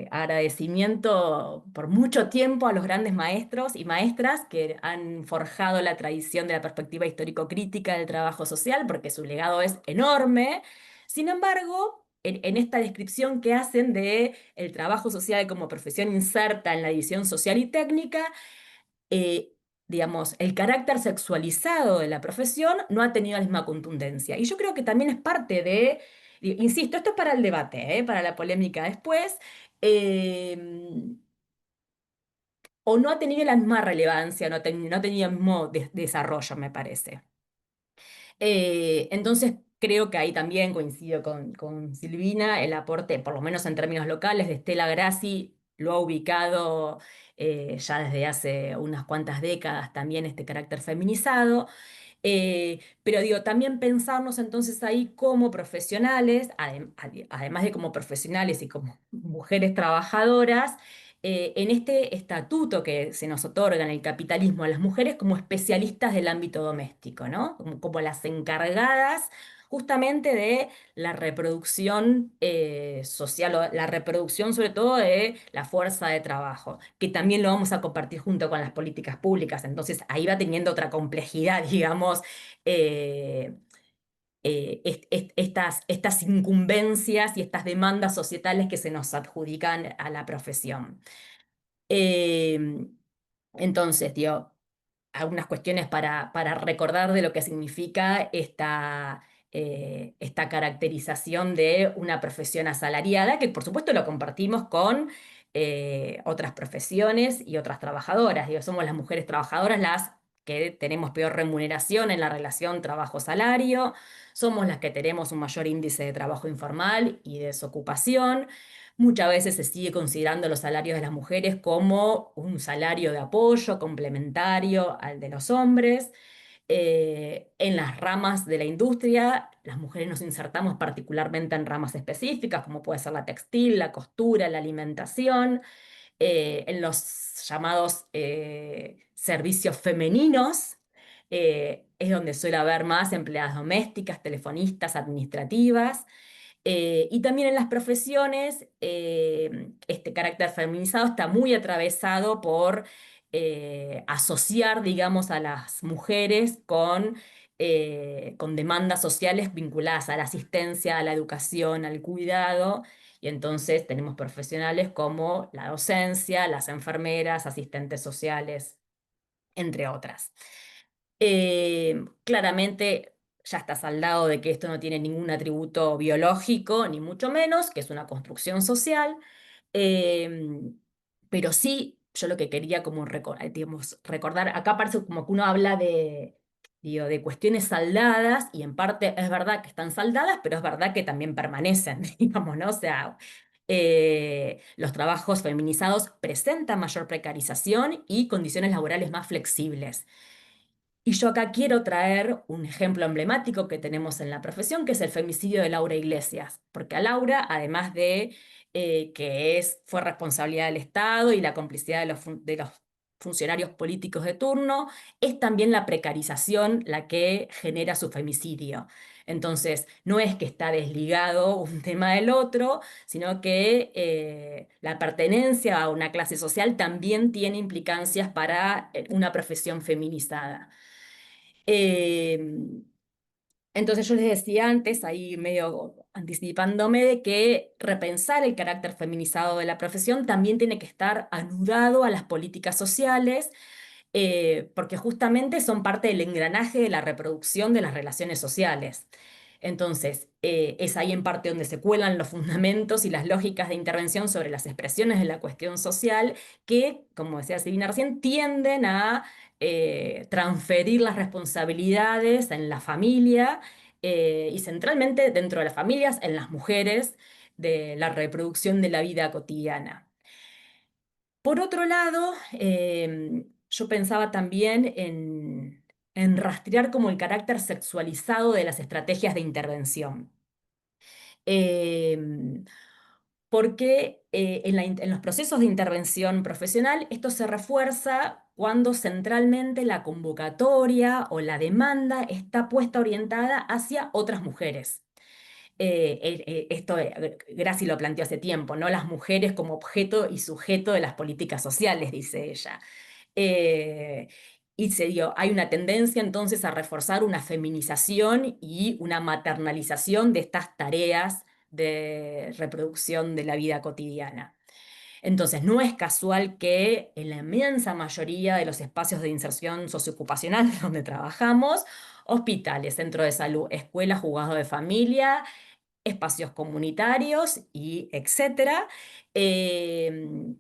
agradecimiento por mucho tiempo a los grandes maestros y maestras que han forjado la tradición de la perspectiva histórico-crítica del trabajo social, porque su legado es enorme. Sin embargo, en esta descripción que hacen de el trabajo social como profesión inserta en la división social y técnica, eh, digamos, el carácter sexualizado de la profesión no ha tenido la misma contundencia. Y yo creo que también es parte de, insisto, esto es para el debate, para la polémica después, eh, o no ha tenido la misma relevancia, no ha tenido el mismo desarrollo, me parece. Entonces, creo que ahí también coincido con Silvina, el aporte, por lo menos en términos locales, de Stella Grassi lo ha ubicado ya desde hace unas cuantas décadas también este carácter feminizado. Pero digo, también pensarnos entonces ahí como profesionales, además de como profesionales y como mujeres trabajadoras, en este estatuto que se nos otorga en el capitalismo a las mujeres como especialistas del ámbito doméstico, ¿no? Como las encargadas justamente de la reproducción social, o la reproducción sobre todo de la fuerza de trabajo, que también lo vamos a compartir junto con las políticas públicas. Entonces ahí va teniendo otra complejidad, digamos, eh, estas incumbencias y estas demandas societales que se nos adjudican a la profesión. Eh, entonces, digo, algunas cuestiones para recordar de lo que significa esta caracterización de una profesión asalariada, que por supuesto lo compartimos con otras profesiones y otras trabajadoras. Digo, somos las mujeres trabajadoras las que tenemos peor remuneración en la relación trabajo-salario, somos las que tenemos un mayor índice de trabajo informal y desocupación. Muchas veces se sigue considerando los salarios de las mujeres como un salario de apoyo complementario al de los hombres. En las ramas de la industria, las mujeres nos insertamos particularmente en ramas específicas, como puede ser la textil, la costura, la alimentación, en los llamados servicios femeninos. Es donde suele haber más empleadas domésticas, telefonistas, administrativas. Y también en las profesiones, este carácter feminizado está muy atravesado por asociar, digamos, a las mujeres con demandas sociales vinculadas a la asistencia, a la educación, al cuidado. Y entonces tenemos profesionales como la docencia, las enfermeras, asistentes sociales, entre otras. Claramente ya está saldado de que esto no tiene ningún atributo biológico, ni mucho menos, que es una construcción social, eh, pero sí, yo lo que quería como digamos, recordar, acá parece como que uno habla digo, de cuestiones saldadas, y en parte es verdad que están saldadas, pero es verdad que también permanecen, digamos, ¿no? O sea, los trabajos feminizados presentan mayor precarización y condiciones laborales más flexibles. Y yo acá quiero traer un ejemplo emblemático que tenemos en la profesión, que es el femicidio de Laura Iglesias, porque a Laura, además de que fue responsabilidad del Estado y la complicidad de los funcionarios políticos de turno, es también la precarización la que genera su femicidio. Entonces, no es que está desligado un tema del otro, sino que la pertenencia a una clase social también tiene implicancias para una profesión feminizada. Eh, entonces yo les decía antes, ahí medio anticipándome, de que repensar el carácter feminizado de la profesión también tiene que estar anudado a las políticas sociales, porque justamente son parte del engranaje de la reproducción de las relaciones sociales. Entonces, es ahí en parte donde se cuelan los fundamentos y las lógicas de intervención sobre las expresiones de la cuestión social que, como decía Silvina recién, tienden a transferir las responsabilidades en la familia y centralmente dentro de las familias, en las mujeres, de la reproducción de la vida cotidiana. Por otro lado, yo pensaba también en rastrear como el carácter sexualizado de las estrategias de intervención. Em, Porque en los procesos de intervención profesional esto se refuerza cuando centralmente la convocatoria o la demanda está puesta orientada hacia otras mujeres. Esto Graci lo planteó hace tiempo, ¿no? Las mujeres como objeto y sujeto de las políticas sociales, dice ella. Eh, y hay una tendencia entonces a reforzar una feminización y una maternalización de estas tareas de reproducción de la vida cotidiana. Entonces, no es casual que en la inmensa mayoría de los espacios de inserción socioocupacional donde trabajamos, hospitales, centro de salud, escuelas, juzgados de familia, espacios comunitarios y etcétera, eh,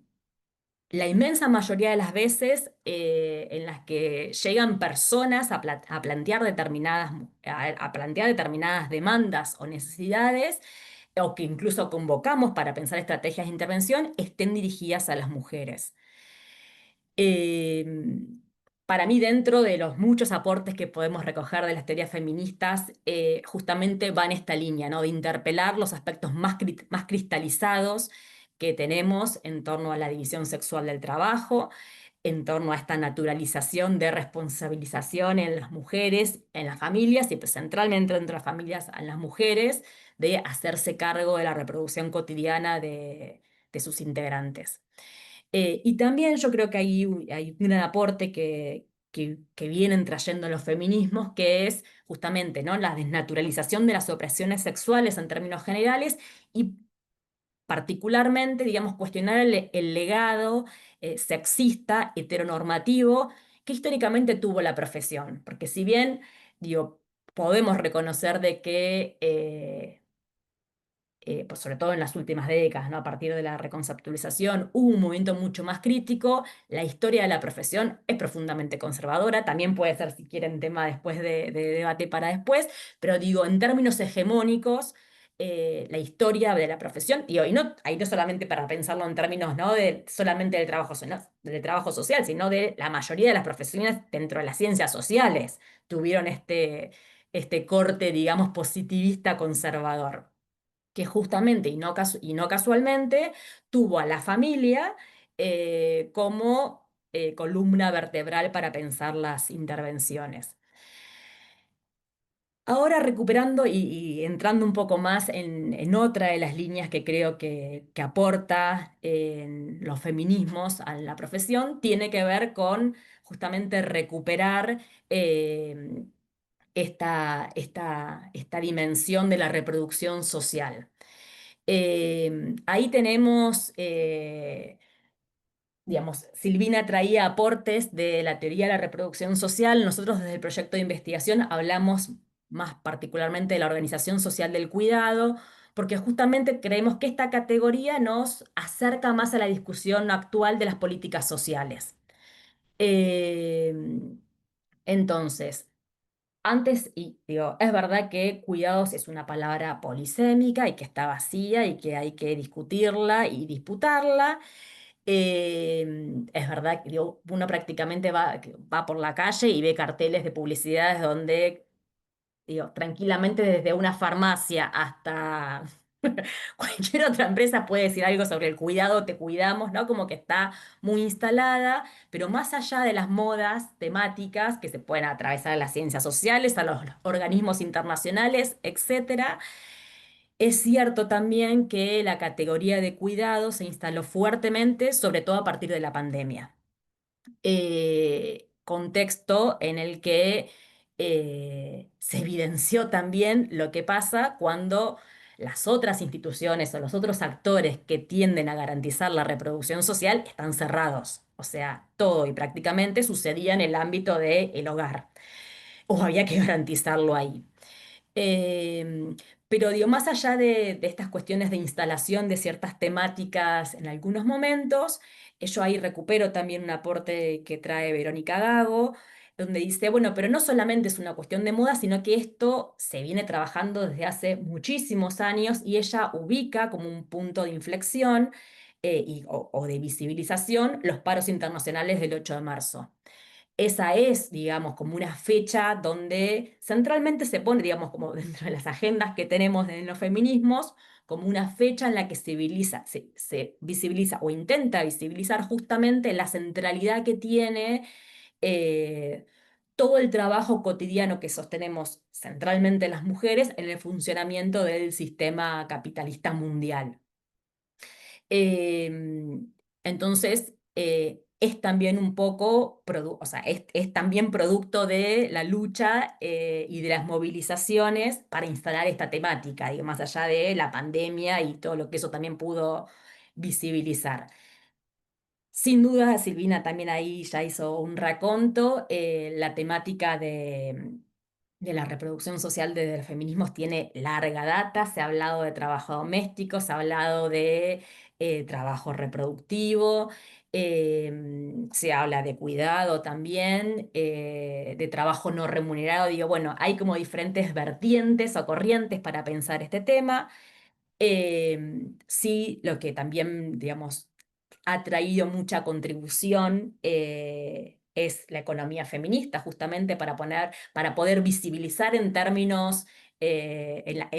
la inmensa mayoría de las veces en las que llegan personas a plantear a plantear determinadas demandas o necesidades, o que incluso convocamos para pensar estrategias de intervención, estén dirigidas a las mujeres. Eh, para mí, dentro de los muchos aportes que podemos recoger de las teorías feministas, justamente va en esta línea, ¿no? De interpelar los aspectos más cristalizados que tenemos en torno a la división sexual del trabajo, en torno a esta naturalización de responsabilización en las mujeres, en las familias, y pues centralmente dentro de las familias, en las mujeres, de hacerse cargo de la reproducción cotidiana de sus integrantes. Y también yo creo que hay un gran aporte que vienen trayendo los feminismos, que es justamente, ¿no? La desnaturalización de las opresiones sexuales en términos generales y particularmente, digamos, cuestionar el legado sexista, heteronormativo, que históricamente tuvo la profesión. Porque si bien, digo, podemos reconocer de que pues sobre todo en las últimas décadas, ¿no? A partir de la reconceptualización, hubo un movimiento mucho más crítico. La historia de la profesión es profundamente conservadora, también puede ser, si quieren, tema después de debate para después, pero digo, en términos hegemónicos, la historia de la profesión, y hoy no, ahí no solamente para pensarlo en términos, ¿no? De solamente del trabajo social, sino de la mayoría de las profesiones dentro de las ciencias sociales tuvieron este corte, digamos, positivista conservador, que justamente y no casualmente tuvo a la familia como columna vertebral para pensar las intervenciones. Ahora recuperando y entrando un poco más en otra de las líneas que creo que aporta en los feminismos a la profesión, tiene que ver con justamente recuperar esta dimensión de la reproducción social. Ahí tenemos, digamos, Silvina traía aportes de la teoría de la reproducción social. Nosotros desde el proyecto de investigación hablamos más particularmente de la organización social del cuidado, porque justamente creemos que esta categoría nos acerca más a la discusión actual de las políticas sociales. Eh, entonces, antes, y digo, es verdad que cuidados es una palabra polisémica y que está vacía y que hay que discutirla y disputarla. Es verdad que digo, uno prácticamente va por la calle y ve carteles de publicidades donde, digo, tranquilamente desde una farmacia hasta cualquier otra empresa puede decir algo sobre el cuidado, te cuidamos, ¿no? Como que está muy instalada, pero más allá de las modas temáticas que se pueden atravesar a las ciencias sociales, a los organismos internacionales, etcétera, es cierto también que la categoría de cuidado se instaló fuertemente, sobre todo a partir de la pandemia. Contexto en el que se evidenció también lo que pasa cuando las otras instituciones o los otros actores que tienden a garantizar la reproducción social están cerrados. O sea, todo y prácticamente sucedía en el ámbito del hogar, o había que garantizarlo ahí. Eh, pero digo, más allá de estas cuestiones de instalación de ciertas temáticas en algunos momentos, yo ahí recupero también un aporte que trae Verónica Gago, donde dice, bueno, pero no solamente es una cuestión de moda, sino que esto se viene trabajando desde hace muchísimos años y ella ubica como un punto de inflexión o de visibilización los paros internacionales del 8 de marzo. Esa es, digamos, como una fecha donde centralmente se pone, digamos, como dentro de las agendas que tenemos en los feminismos, como una fecha en la que se visibiliza o intenta visibilizar justamente la centralidad que tiene eh, todo el trabajo cotidiano que sostenemos centralmente las mujeres en el funcionamiento del sistema capitalista mundial. Entonces, es también un poco, o sea, es también producto de la lucha y de las movilizaciones para instalar esta temática, digo, más allá de la pandemia y todo lo que eso también pudo visibilizar. Sin duda, Silvina también ahí ya hizo un raconto. La temática de la reproducción social desde los feminismos tiene larga data. Se ha hablado de trabajo doméstico, se ha hablado de trabajo reproductivo, se habla de cuidado también, de trabajo no remunerado. Digo, bueno, hay como diferentes vertientes o corrientes para pensar este tema. Sí, lo que también, digamos, ha traído mucha contribución es la economía feminista, justamente para poder visibilizar en términos,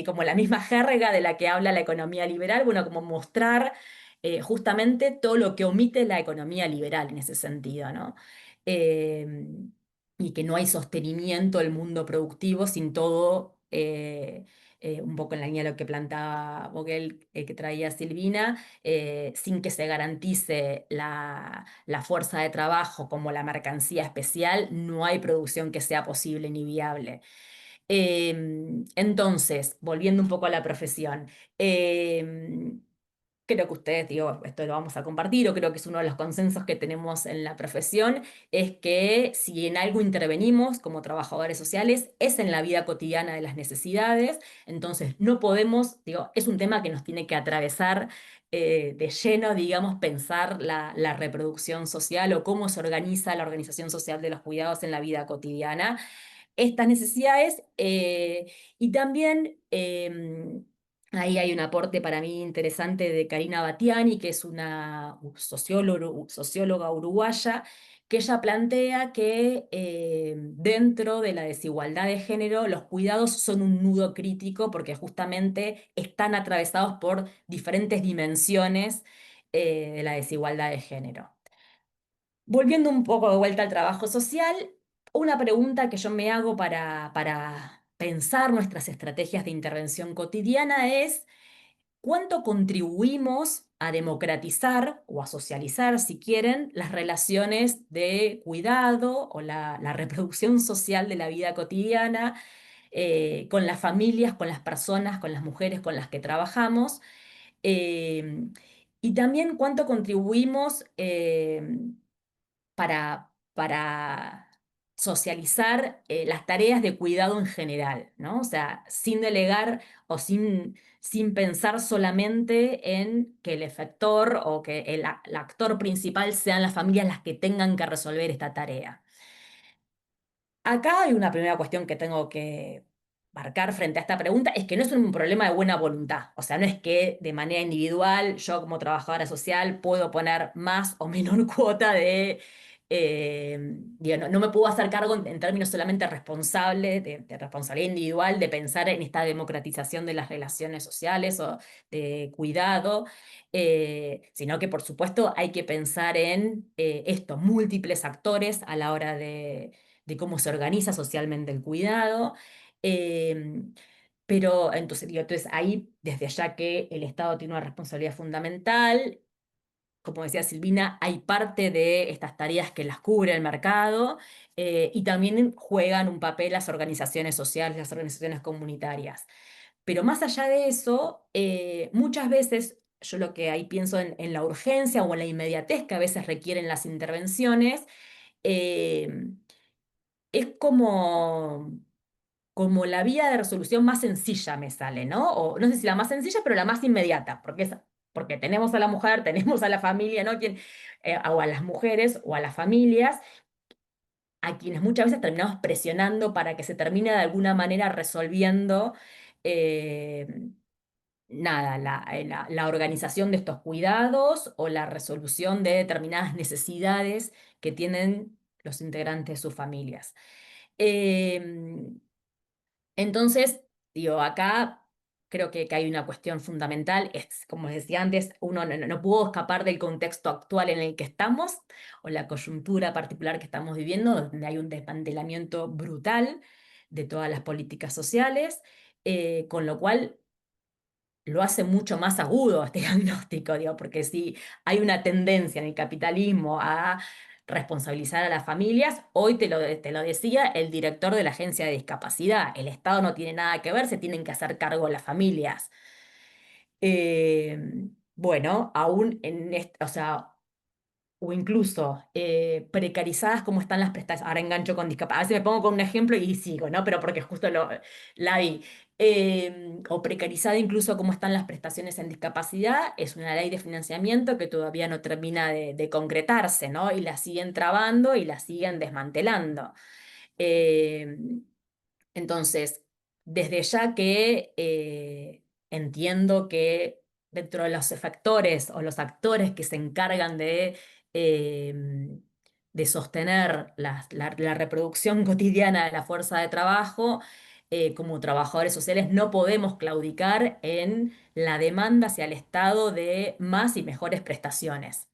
como la misma jerga de la que habla la economía liberal, bueno, como mostrar justamente todo lo que omite la economía liberal en ese sentido, ¿no? Eh, y que no hay sostenimiento del mundo productivo sin todo. Un poco en la línea de lo que plantaba Vogel, que traía Silvina, sin que se garantice la fuerza de trabajo como la mercancía especial, no hay producción que sea posible ni viable. Entonces, volviendo un poco a la profesión, creo que ustedes, digo, esto lo vamos a compartir, o creo que es uno de los consensos que tenemos en la profesión, es que si en algo intervenimos como trabajadores sociales, es en la vida cotidiana de las necesidades. Entonces no podemos, digo, es un tema que nos tiene que atravesar de lleno, digamos, pensar la reproducción social o cómo se organiza la organización social de los cuidados en la vida cotidiana, estas necesidades. Y también ahí hay un aporte para mí interesante de Karina Batiani, que es una socióloga uruguaya, que ella plantea que dentro de la desigualdad de género los cuidados son un nudo crítico porque justamente están atravesados por diferentes dimensiones de la desigualdad de género. Volviendo un poco de vuelta al trabajo social, una pregunta que yo me hago para pensar nuestras estrategias de intervención cotidiana es: ¿cuánto contribuimos a democratizar o a socializar, si quieren, las relaciones de cuidado o la reproducción social de la vida cotidiana con las familias, con las personas, con las mujeres con las que trabajamos? Eh, y también cuánto contribuimos para socializar las tareas de cuidado en general, ¿no? O sea, sin delegar o sin pensar solamente en que el efector o que el actor principal sean las familias las que tengan que resolver esta tarea. Acá hay una primera cuestión que tengo que marcar frente a esta pregunta, es que no es un problema de buena voluntad. O sea, no es que de manera individual yo como trabajadora social puedo poner más o menor cuota de... digo, no me puedo hacer cargo en términos solamente responsable, de responsabilidad individual, de pensar en esta democratización de las relaciones sociales o de cuidado, sino que por supuesto hay que pensar en estos múltiples actores a la hora de cómo se organiza socialmente el cuidado. eh, pero entonces ahí, desde allá que el Estado tiene una responsabilidad fundamental, como decía Silvina, hay parte de estas tareas que las cubre el mercado y también juegan un papel las organizaciones sociales, las organizaciones comunitarias. Pero más allá de eso, muchas veces yo lo que ahí pienso en la urgencia o en la inmediatez que a veces requieren las intervenciones, eh, es como la vía de resolución más sencilla me sale, ¿no? O no sé si la más sencilla, pero la más inmediata, porque tenemos a la mujer, tenemos a la familia, ¿no? O a las mujeres o a las familias, a quienes muchas veces terminamos presionando para que se termine de alguna manera resolviendo eh, nada, la organización de estos cuidados o la resolución de determinadas necesidades que tienen los integrantes de sus familias. Em, entonces, digo, acá creo que hay una cuestión fundamental, es, como decía antes, uno no pudo escapar del contexto actual en el que estamos, o la coyuntura particular que estamos viviendo, donde hay un desmantelamiento brutal de todas las políticas sociales, con lo cual lo hace mucho más agudo este diagnóstico, digo, porque si hay una tendencia en el capitalismo a responsabilizar a las familias, hoy te lo decía el director de la Agencia de Discapacidad, el Estado no tiene nada que ver, se tienen que hacer cargo las familias. Bueno, aún en o sea, o incluso precarizadas como están las prestaciones. Ahora engancho con discapacidad. A veces me pongo con un ejemplo y sigo, ¿no? Pero porque justo la vi. O precarizada incluso como están las prestaciones en discapacidad. Es una ley de financiamiento que todavía no termina de concretarse, ¿no? Y la siguen trabando y la siguen desmantelando. Eh, entonces, desde ya que entiendo que dentro de los factores o los actores que se encargan eh, de sostener la reproducción cotidiana de la fuerza de trabajo, como trabajadores sociales no podemos claudicar en la demanda hacia el Estado de más y mejores prestaciones.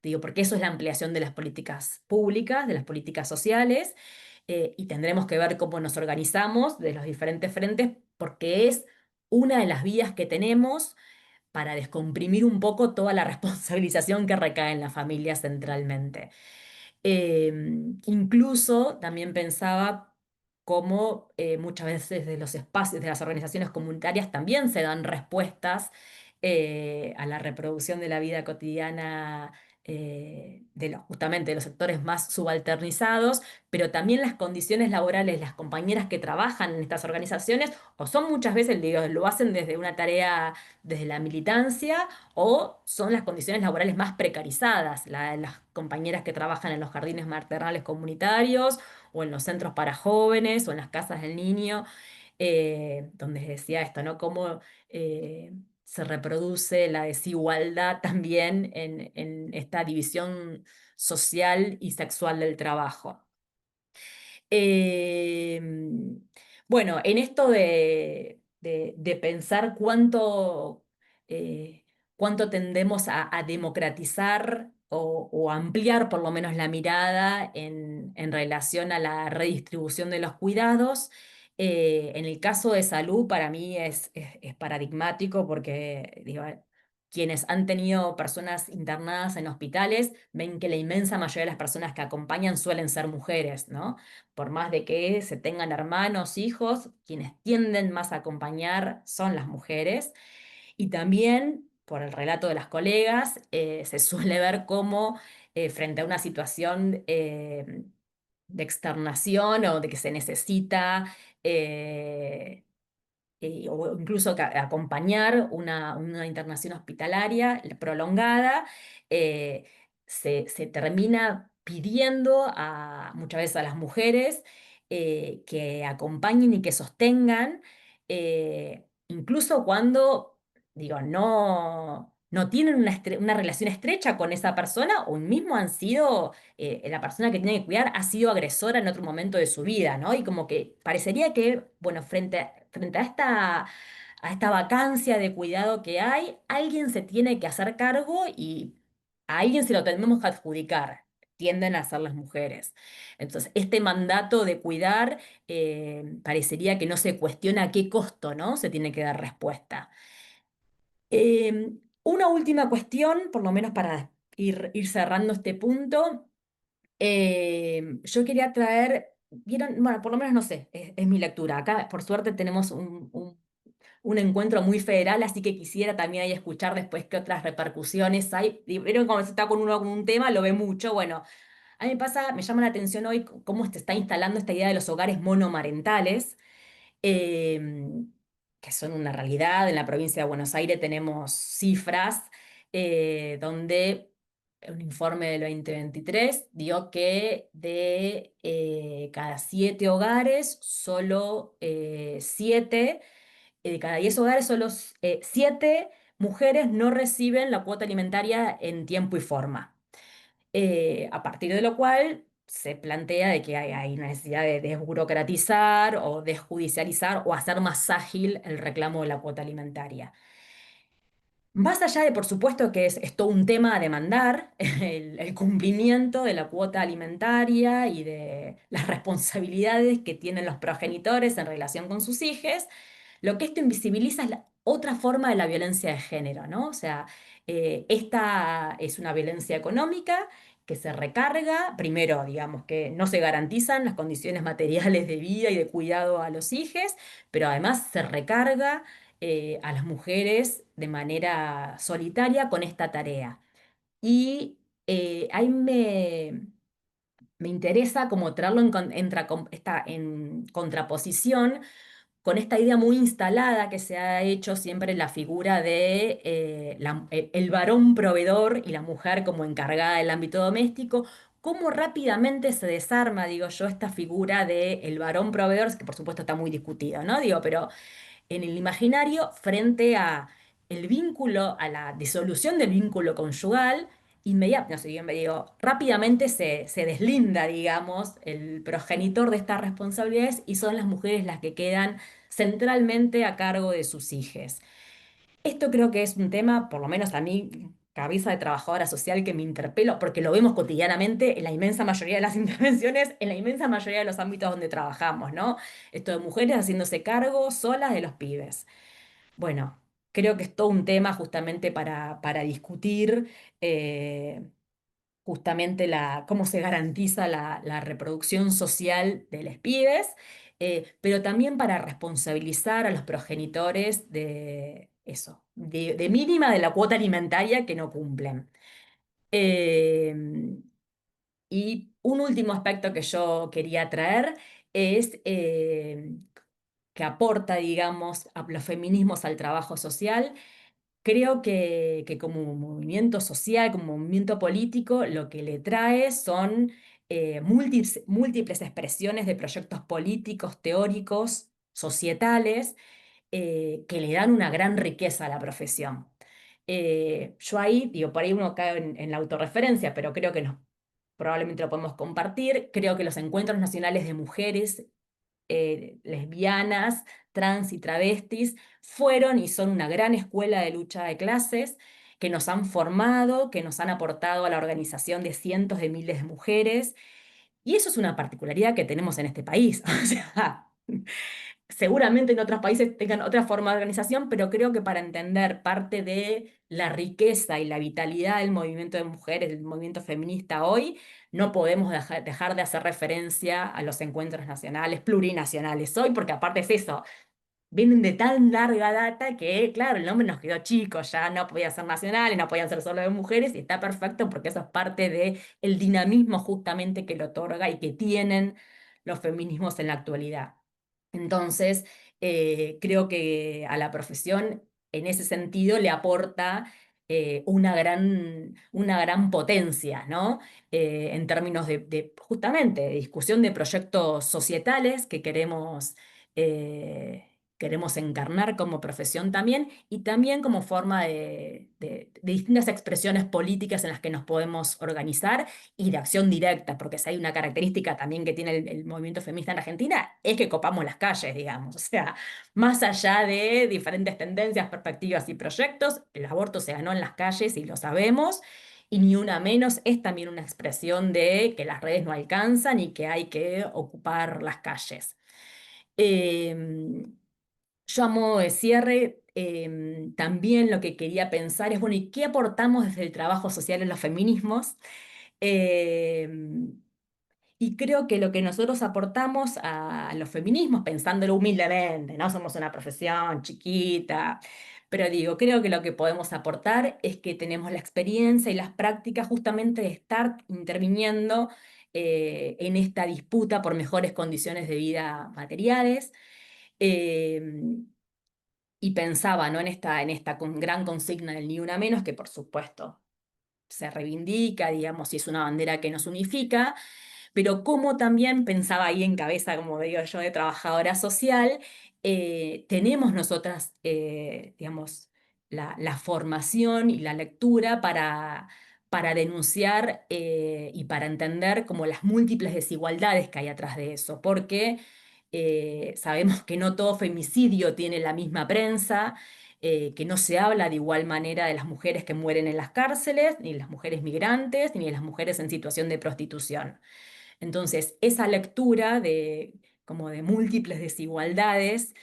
Digo, porque eso es la ampliación de las políticas públicas, de las políticas sociales, y tendremos que ver cómo nos organizamos de los diferentes frentes, porque es una de las vías que tenemos para descomprimir un poco toda la responsabilización que recae en la familia centralmente. Incluso también pensaba cómo muchas veces de los espacios, de las organizaciones comunitarias también se dan respuestas a la reproducción de la vida cotidiana justamente de los sectores más subalternizados, pero también las condiciones laborales, las compañeras que trabajan en estas organizaciones, o son muchas veces, digo, lo hacen desde una tarea, desde la militancia, o son las condiciones laborales más precarizadas, las compañeras que trabajan en los jardines maternales comunitarios, o en los centros para jóvenes, o en las casas del niño, donde decía esto, ¿no? Cómo se reproduce la desigualdad también en esta división social y sexual del trabajo. Eh, bueno, en esto de pensar cuánto tendemos a democratizar o ampliar por lo menos la mirada en relación a la redistribución de los cuidados. En el caso de salud, para mí es paradigmático porque digo, quienes han tenido personas internadas en hospitales ven que la inmensa mayoría de las personas que acompañan suelen ser mujeres, ¿no? Por más de que se tengan hermanos, hijos, quienes tienden más a acompañar son las mujeres. Y también, por el relato de las colegas, se suele ver cómo frente a una situación de externación o de que se necesita o incluso acompañar una internación hospitalaria prolongada, eh, se termina pidiendo muchas veces a las mujeres que acompañen y que sostengan, incluso cuando, digo, no tienen una relación estrecha con esa persona o mismo han sido, la persona que tiene que cuidar ha sido agresora en otro momento de su vida, ¿no? Y como que parecería que, bueno, frente a esta vacancia de cuidado que hay, alguien se tiene que hacer cargo y a alguien se lo tenemos que adjudicar. Tienden a ser las mujeres. Entonces, este mandato de cuidar parecería que no se cuestiona a qué costo, ¿no? Se tiene que dar respuesta. Una última cuestión, por lo menos para ir cerrando este punto. Yo quería traer, vieron, bueno, por lo menos no sé, es mi lectura. Acá, por suerte, tenemos un encuentro muy federal, así que quisiera también ahí escuchar después qué otras repercusiones hay. Y vieron cuando se está con uno con un tema, lo ve mucho. Bueno, a mí me llama la atención hoy cómo se está instalando esta idea de los hogares monomarentales, eh, que son una realidad. En la provincia de Buenos Aires tenemos cifras donde un informe del 2023 dio que de cada 7 hogares, solo 7, de cada 10 hogares, solo 7 mujeres no reciben la cuota alimentaria en tiempo y forma. A partir de lo cual se plantea de que hay una necesidad de desburocratizar o desjudicializar o hacer más ágil el reclamo de la cuota alimentaria. Más allá de, por supuesto, que es todo un tema a demandar, el cumplimiento de la cuota alimentaria y de las responsabilidades que tienen los progenitores en relación con sus hijos, lo que esto invisibiliza es otra forma de la violencia de género, ¿no? O sea, esta es una violencia económica que se recarga, primero, digamos, que no se garantizan las condiciones materiales de vida y de cuidado a los hijos, pero además se recarga a las mujeres de manera solitaria con esta tarea. Y ahí me interesa como traerlo en contraposición con esta idea muy instalada que se ha hecho siempre la figura de el varón proveedor y la mujer como encargada del ámbito doméstico, cómo rápidamente se desarma, digo yo, esta figura del varón proveedor, que por supuesto está muy discutido, ¿no? Digo, pero en el imaginario frente a el vínculo, a la disolución del vínculo conyugal, no sé, yo me digo, rápidamente se deslinda, digamos, el progenitor de estas responsabilidades y son las mujeres las que quedan centralmente a cargo de sus hijos. Esto creo que es un tema, por lo menos a mí, cabeza de trabajadora social, que me interpelo, porque lo vemos cotidianamente en la inmensa mayoría de las intervenciones, en la inmensa mayoría de los ámbitos donde trabajamos, ¿no? Esto de mujeres haciéndose cargo solas de los pibes. Bueno, creo que es todo un tema justamente para discutir justamente cómo se garantiza la reproducción social de los pibes, pero también para responsabilizar a los progenitores de eso, de mínima de la cuota alimentaria que no cumplen. Eh, y un último aspecto que yo quería traer es que aporta, digamos, a los feminismos al trabajo social. Creo que como movimiento social, como movimiento político, lo que le trae son múltiples expresiones de proyectos políticos, teóricos, societales, que le dan una gran riqueza a la profesión. Yo ahí, digo, por ahí uno cae en la autorreferencia, pero creo que probablemente lo podemos compartir. Creo que los encuentros nacionales de mujeres lesbianas, trans y travestis, fueron y son una gran escuela de lucha de clases que nos han formado, que nos han aportado a la organización de cientos de miles de mujeres. Y eso es una particularidad que tenemos en este país. O sea, seguramente en otros países tengan otra forma de organización, pero creo que para entender parte de la riqueza y la vitalidad del movimiento de mujeres, del movimiento feminista hoy, no podemos dejar de hacer referencia a los encuentros nacionales, plurinacionales hoy, porque aparte es eso, vienen de tan larga data que, claro, el nombre nos quedó chico, ya no podía ser nacional y no podían ser solo de mujeres, y está perfecto porque eso es parte del dinamismo justamente que lo otorga y que tienen los feminismos en la actualidad. Entonces, creo que a la profesión, en ese sentido, le aporta una gran potencia, ¿no? En términos justamente de discusión de proyectos societales que queremos encarnar como profesión también, y también como forma de distintas expresiones políticas en las que nos podemos organizar y de acción directa, porque si hay una característica también que tiene el movimiento feminista en Argentina, es que copamos las calles, digamos. O sea, más allá de diferentes tendencias, perspectivas y proyectos, el aborto se ganó en las calles y lo sabemos. Y ni una menos es también una expresión de que las redes no alcanzan y que hay que ocupar las calles. Em, yo a modo de cierre, también lo que quería pensar es, bueno, ¿y qué aportamos desde el trabajo social en los feminismos? Em, y creo que lo que nosotros aportamos a los feminismos, pensándolo humildemente, no somos una profesión chiquita, pero digo, creo que lo que podemos aportar es que tenemos la experiencia y las prácticas justamente de estar interviniendo en esta disputa por mejores condiciones de vida materiales. Em, y pensaba, ¿no? en esta gran consigna del ni una menos, que por supuesto se reivindica, digamos, y es una bandera que nos unifica, pero como también pensaba ahí en cabeza, como digo yo, de trabajadora social, tenemos nosotras, digamos, la formación y la lectura para denunciar y para entender como las múltiples desigualdades que hay atrás de eso, porque sabemos que no todo femicidio tiene la misma prensa, que no se habla de igual manera de las mujeres que mueren en las cárceles, ni de las mujeres migrantes, ni de las mujeres en situación de prostitución. Entonces, esa lectura de, como de múltiples desigualdades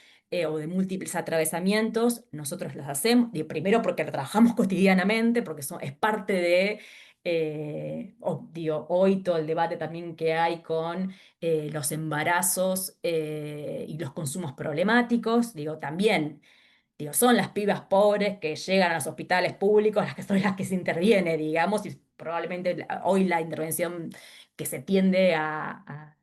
o de múltiples atravesamientos, nosotros las hacemos, primero porque lo trabajamos cotidianamente, porque es parte de, digo, hoy todo el debate también que hay con los embarazos y los consumos problemáticos, digo, también. Digo, son las pibas pobres que llegan a los hospitales públicos las que son las que se interviene, digamos, y probablemente hoy la intervención que se tiende a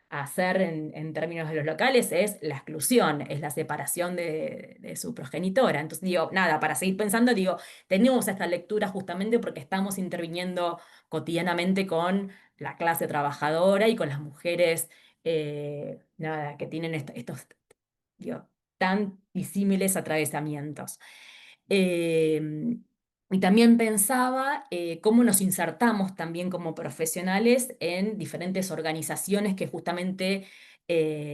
hacer en términos de los locales es la exclusión, es la separación de su progenitora. Entonces digo, nada, para seguir pensando, digo, tenemos esta lectura justamente porque estamos interviniendo cotidianamente con la clase trabajadora y con las mujeres, nada, que tienen estos, digo, tan disímiles atravesamientos. Eh, y también pensaba cómo nos insertamos también como profesionales en diferentes organizaciones que justamente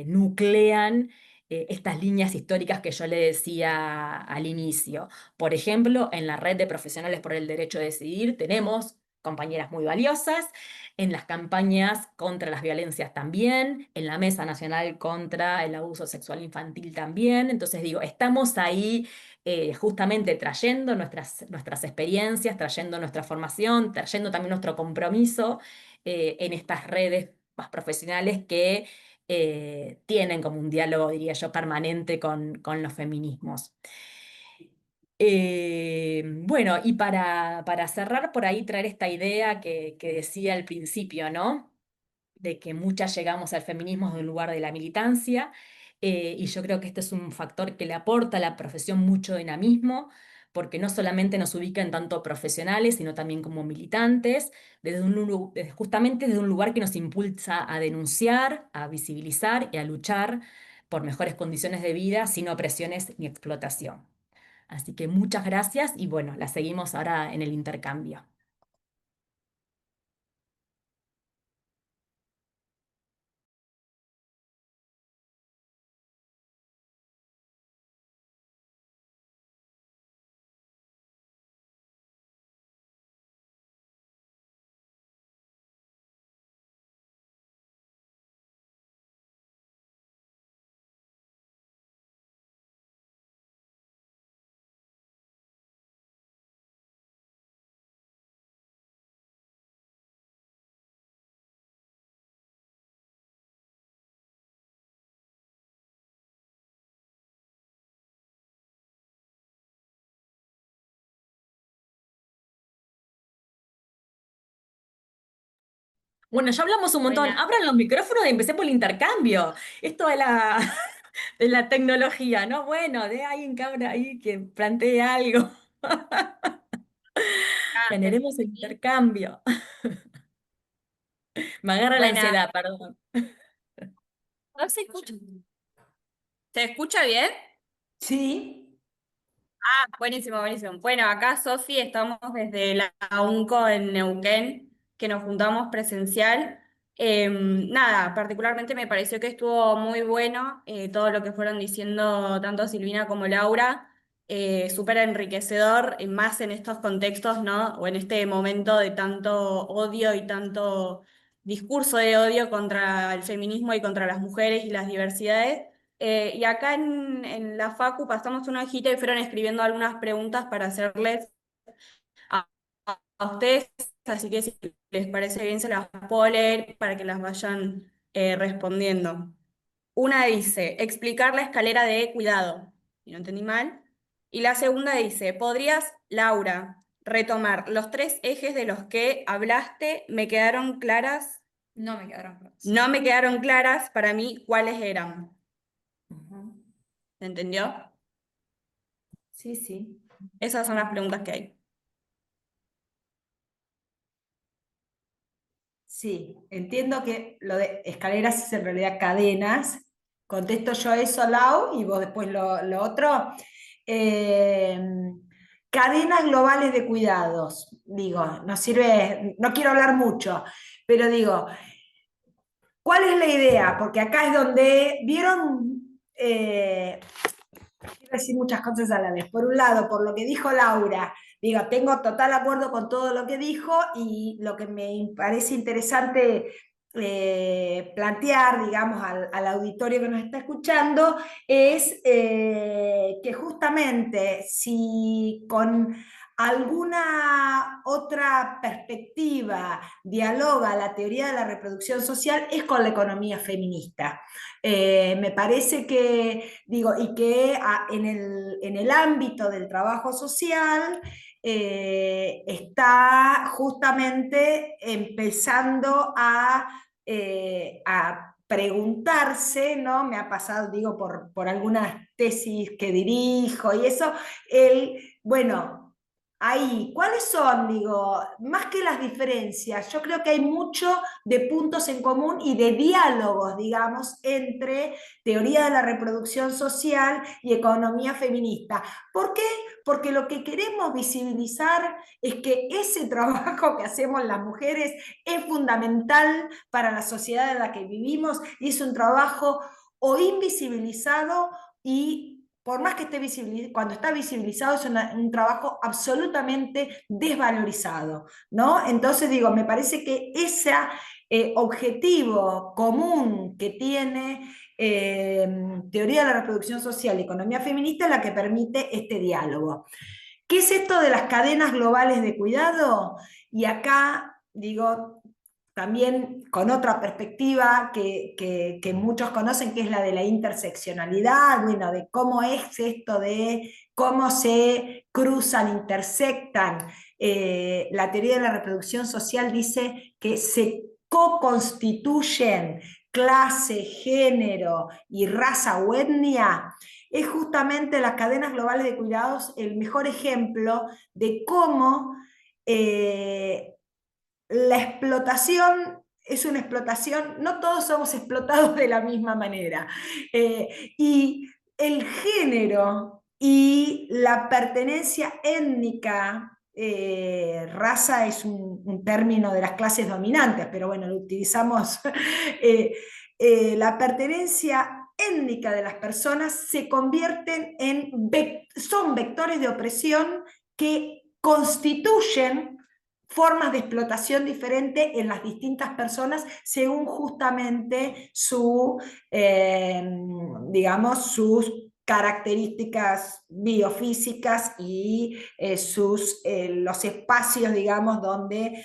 nuclean estas líneas históricas que yo le decía al inicio. Por ejemplo, en la Red de Profesionales por el Derecho a Decidir tenemos compañeras muy valiosas, en las campañas contra las violencias también, en la Mesa Nacional contra el Abuso Sexual Infantil también. Entonces digo, estamos ahí justamente trayendo nuestras experiencias, trayendo nuestra formación, trayendo también nuestro compromiso en estas redes más profesionales que tienen como un diálogo, diría yo, permanente con los feminismos. Bueno, y para cerrar por ahí, traer esta idea que decía al principio, ¿no? De que muchas llegamos al feminismo desde un lugar de la militancia, y yo creo que este es un factor que le aporta a la profesión mucho dinamismo, porque no solamente nos ubica en tanto profesionales, sino también como militantes, justamente desde un lugar que nos impulsa a denunciar, a visibilizar y a luchar por mejores condiciones de vida sin opresiones ni explotación. Así que muchas gracias y bueno, la seguimos ahora en el intercambio. Bueno, ya hablamos un montón. Buena. Abran los micrófonos y empecé por el intercambio. Esto de la, de la tecnología, ¿no? Bueno, de alguien cabra ahí que plantee algo. Generemos el intercambio. Me agarra la Buena. ansiedad, perdón. No se escucha. ¿Se escucha bien? Sí, Ah, buenísimo, buenísimo. Bueno, acá Sofi, estamos desde la UNCO en Neuquén, que nos juntamos presencial. Nada, particularmente me pareció que estuvo muy bueno todo lo que fueron diciendo tanto Silvina como Laura, súper enriquecedor, más en estos contextos, ¿no? O en este momento de tanto odio y tanto discurso de odio contra el feminismo y contra las mujeres y las diversidades. Y acá en la Facu pasamos una hojita y fueron escribiendo algunas preguntas para hacerles a, a ustedes, así que si les parece bien se las puedo leer para que las vayan respondiendo. Una dice, explicar la escalera de cuidado, si no entendí mal. Y la segunda dice, ¿podrías, Laura, retomar los tres ejes de los que hablaste? ¿Me quedaron claras? No me quedaron claras. No me quedaron claras para mí cuáles eran. Ujú. ¿Se entendió? Sí, sí. Esas son las preguntas que hay. sí. Entiendo que lo de escaleras es en realidad cadenas. Contesto yo eso, Lau, y vos después lo otro. Eh, cadenas globales de cuidados. Digo, no sirve, no quiero hablar mucho, pero digo, ¿cuál es la idea? Porque acá es donde vieron, quiero decir muchas cosas a la vez. Por un lado, por lo que dijo Laura, digo, tengo total acuerdo con todo lo que dijo y lo que me parece interesante plantear, digamos, al auditorio que nos está escuchando es que justamente si con alguna otra perspectiva dialoga la teoría de la reproducción social es con la economía feminista. Me parece que, digo, y que en el ámbito del trabajo social está justamente empezando a preguntarse, ¿no? Me ha pasado, digo, por algunas tesis que dirijo y eso, bueno, ahí, ¿cuáles son, digo, más que las diferencias? Yo creo que hay mucho de puntos en común y de diálogos, digamos, entre teoría de la reproducción social y economía feminista. ¿Por qué? Porque lo que queremos visibilizar es que ese trabajo que hacemos las mujeres es fundamental para la sociedad en la que vivimos y es un trabajo o invisibilizado y por más que esté visibilizado, cuando está visibilizado es un trabajo absolutamente desvalorizado, ¿no? Entonces digo, me parece que ese objetivo común que tiene teoría de la reproducción social y economía feminista es la que permite este diálogo. ¿Qué es esto de las cadenas globales de cuidado? Y acá, digo, también con otra perspectiva que muchos conocen, que es la de la interseccionalidad, bueno, de cómo es esto de cómo se cruzan, intersectan. La teoría de la reproducción social dice que se co-constituyen clase, género y raza o etnia. Es justamente las cadenas globales de cuidados el mejor ejemplo de cómo la explotación es una explotación, no todos somos explotados de la misma manera. Y el género y la pertenencia étnica, raza es un término de las clases dominantes, pero bueno, lo utilizamos. La pertenencia étnica de las personas se convierten son vectores de opresión que constituyen formas de explotación diferente en las distintas personas según justamente digamos, sus características biofísicas y los espacios, digamos, donde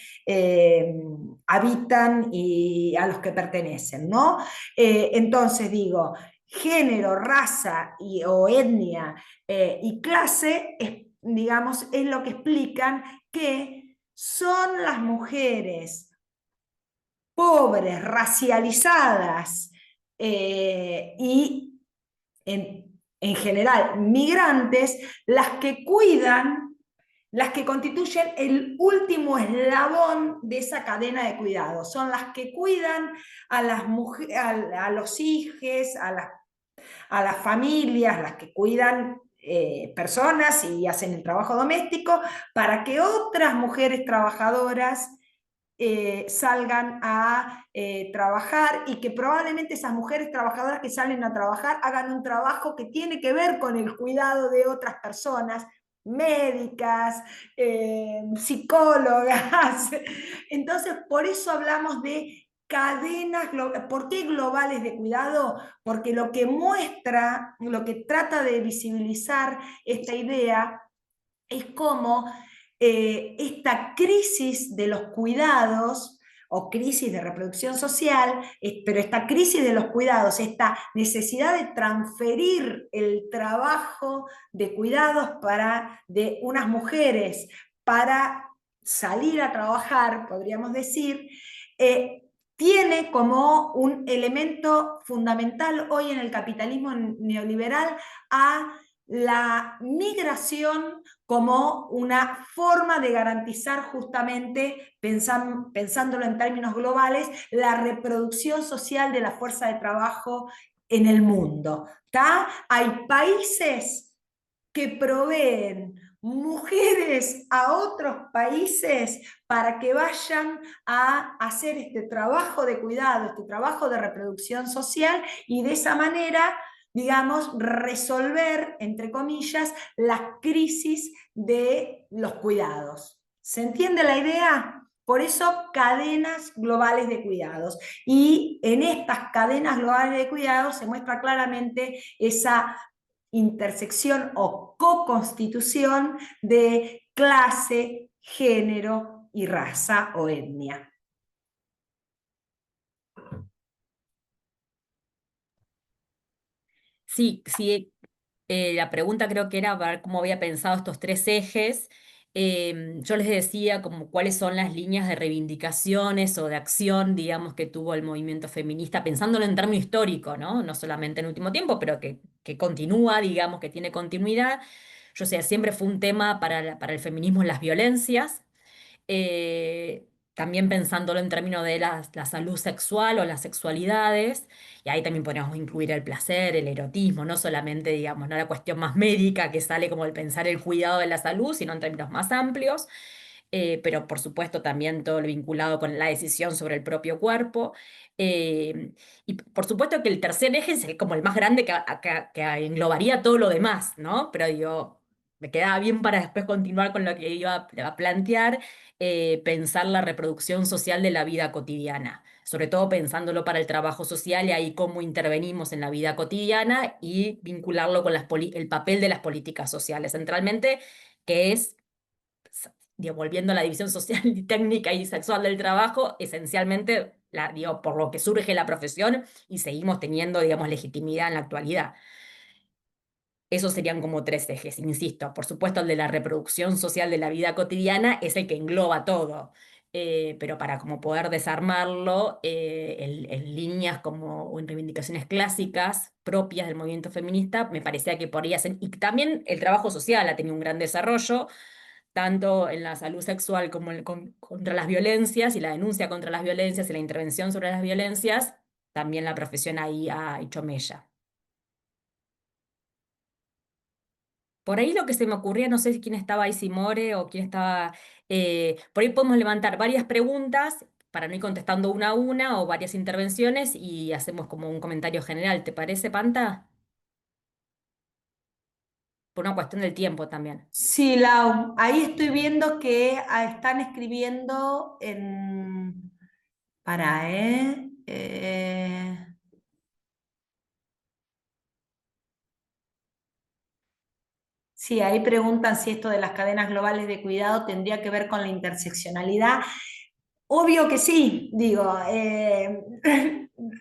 habitan y a los que pertenecen, ¿no? Entonces digo, género, raza o etnia y clase, digamos, es lo que explican que son las mujeres pobres, racializadas y en general migrantes, las que cuidan, las que constituyen el último eslabón de esa cadena de cuidado. Son las que cuidan a las mujeres, a los hijos, a las familias, las que cuidan personas y hacen el trabajo doméstico para que otras mujeres trabajadoras salgan a trabajar y que probablemente esas mujeres trabajadoras que salen a trabajar hagan un trabajo que tiene que ver con el cuidado de otras personas, médicas, psicólogas. Entonces, por eso hablamos de cadenas, ¿por qué globales de cuidado? Porque lo que muestra, lo que trata de visibilizar esta idea es cómo esta crisis de los cuidados o crisis de reproducción social, pero esta crisis de los cuidados, esta necesidad de transferir el trabajo de cuidados de unas mujeres para salir a trabajar, podríamos decir, tiene como un elemento fundamental hoy en el capitalismo neoliberal a la migración como una forma de garantizar justamente, pensándolo en términos globales, la reproducción social de la fuerza de trabajo en el mundo. ¿Tá? Hay países que proveen mujeres a otros países para que vayan a hacer este trabajo de cuidado, este trabajo de reproducción social y de esa manera, digamos, resolver, entre comillas, la crisis de los cuidados. ¿Se entiende la idea? Por eso, cadenas globales de cuidados. Y en estas cadenas globales de cuidados se muestra claramente esa intersección o co-constitución de clase, género y raza o etnia. Sí, sí, la pregunta creo que era para ver cómo había pensado estos tres ejes. Yo les decía como cuáles son las líneas de reivindicaciones o de acción, digamos, que tuvo el movimiento feminista, pensándolo en términos históricos, ¿no? No solamente en último tiempo, pero que continúa, digamos, que tiene continuidad. Yo sé, siempre fue un tema para el feminismo las violencias. También pensándolo en términos de la salud sexual o las sexualidades, y ahí también podríamos incluir el placer, el erotismo, no solamente, digamos, no la cuestión más médica que sale como el pensar el cuidado de la salud, sino en términos más amplios, pero por supuesto también todo lo vinculado con la decisión sobre el propio cuerpo. Y por supuesto que el tercer eje es como el más grande que englobaría todo lo demás, ¿no? Pero digo, me quedaba bien para después continuar con lo que iba a plantear, pensar la reproducción social de la vida cotidiana, sobre todo pensándolo para el trabajo social y ahí cómo intervenimos en la vida cotidiana y vincularlo con el papel de las políticas sociales, centralmente, que es, digo, volviendo a la división social y técnica y sexual del trabajo, esencialmente, digo, por lo que surge la profesión y seguimos teniendo, digamos, legitimidad en la actualidad. Esos serían como tres ejes, insisto. Por supuesto, el de la reproducción social de la vida cotidiana es el que engloba todo, pero para como poder desarmarlo en líneas como o en reivindicaciones clásicas propias del movimiento feminista, me parecía que podría ser, y también el trabajo social ha tenido un gran desarrollo, tanto en la salud sexual como contra las violencias y la denuncia contra las violencias y la intervención sobre las violencias, también la profesión ahí ha hecho mella. Por ahí lo que se me ocurría, no sé si quién estaba ahí, si More o quién estaba. Por ahí podemos levantar varias preguntas para no ir contestando una a una o varias intervenciones y hacemos como un comentario general. ¿Te parece, Panta? Por una cuestión del tiempo también. Sí, Lau, ahí estoy viendo que están escribiendo Para, ¿eh? Sí, ahí preguntan si esto de las cadenas globales de cuidado tendría que ver con la interseccionalidad. Obvio que sí, digo,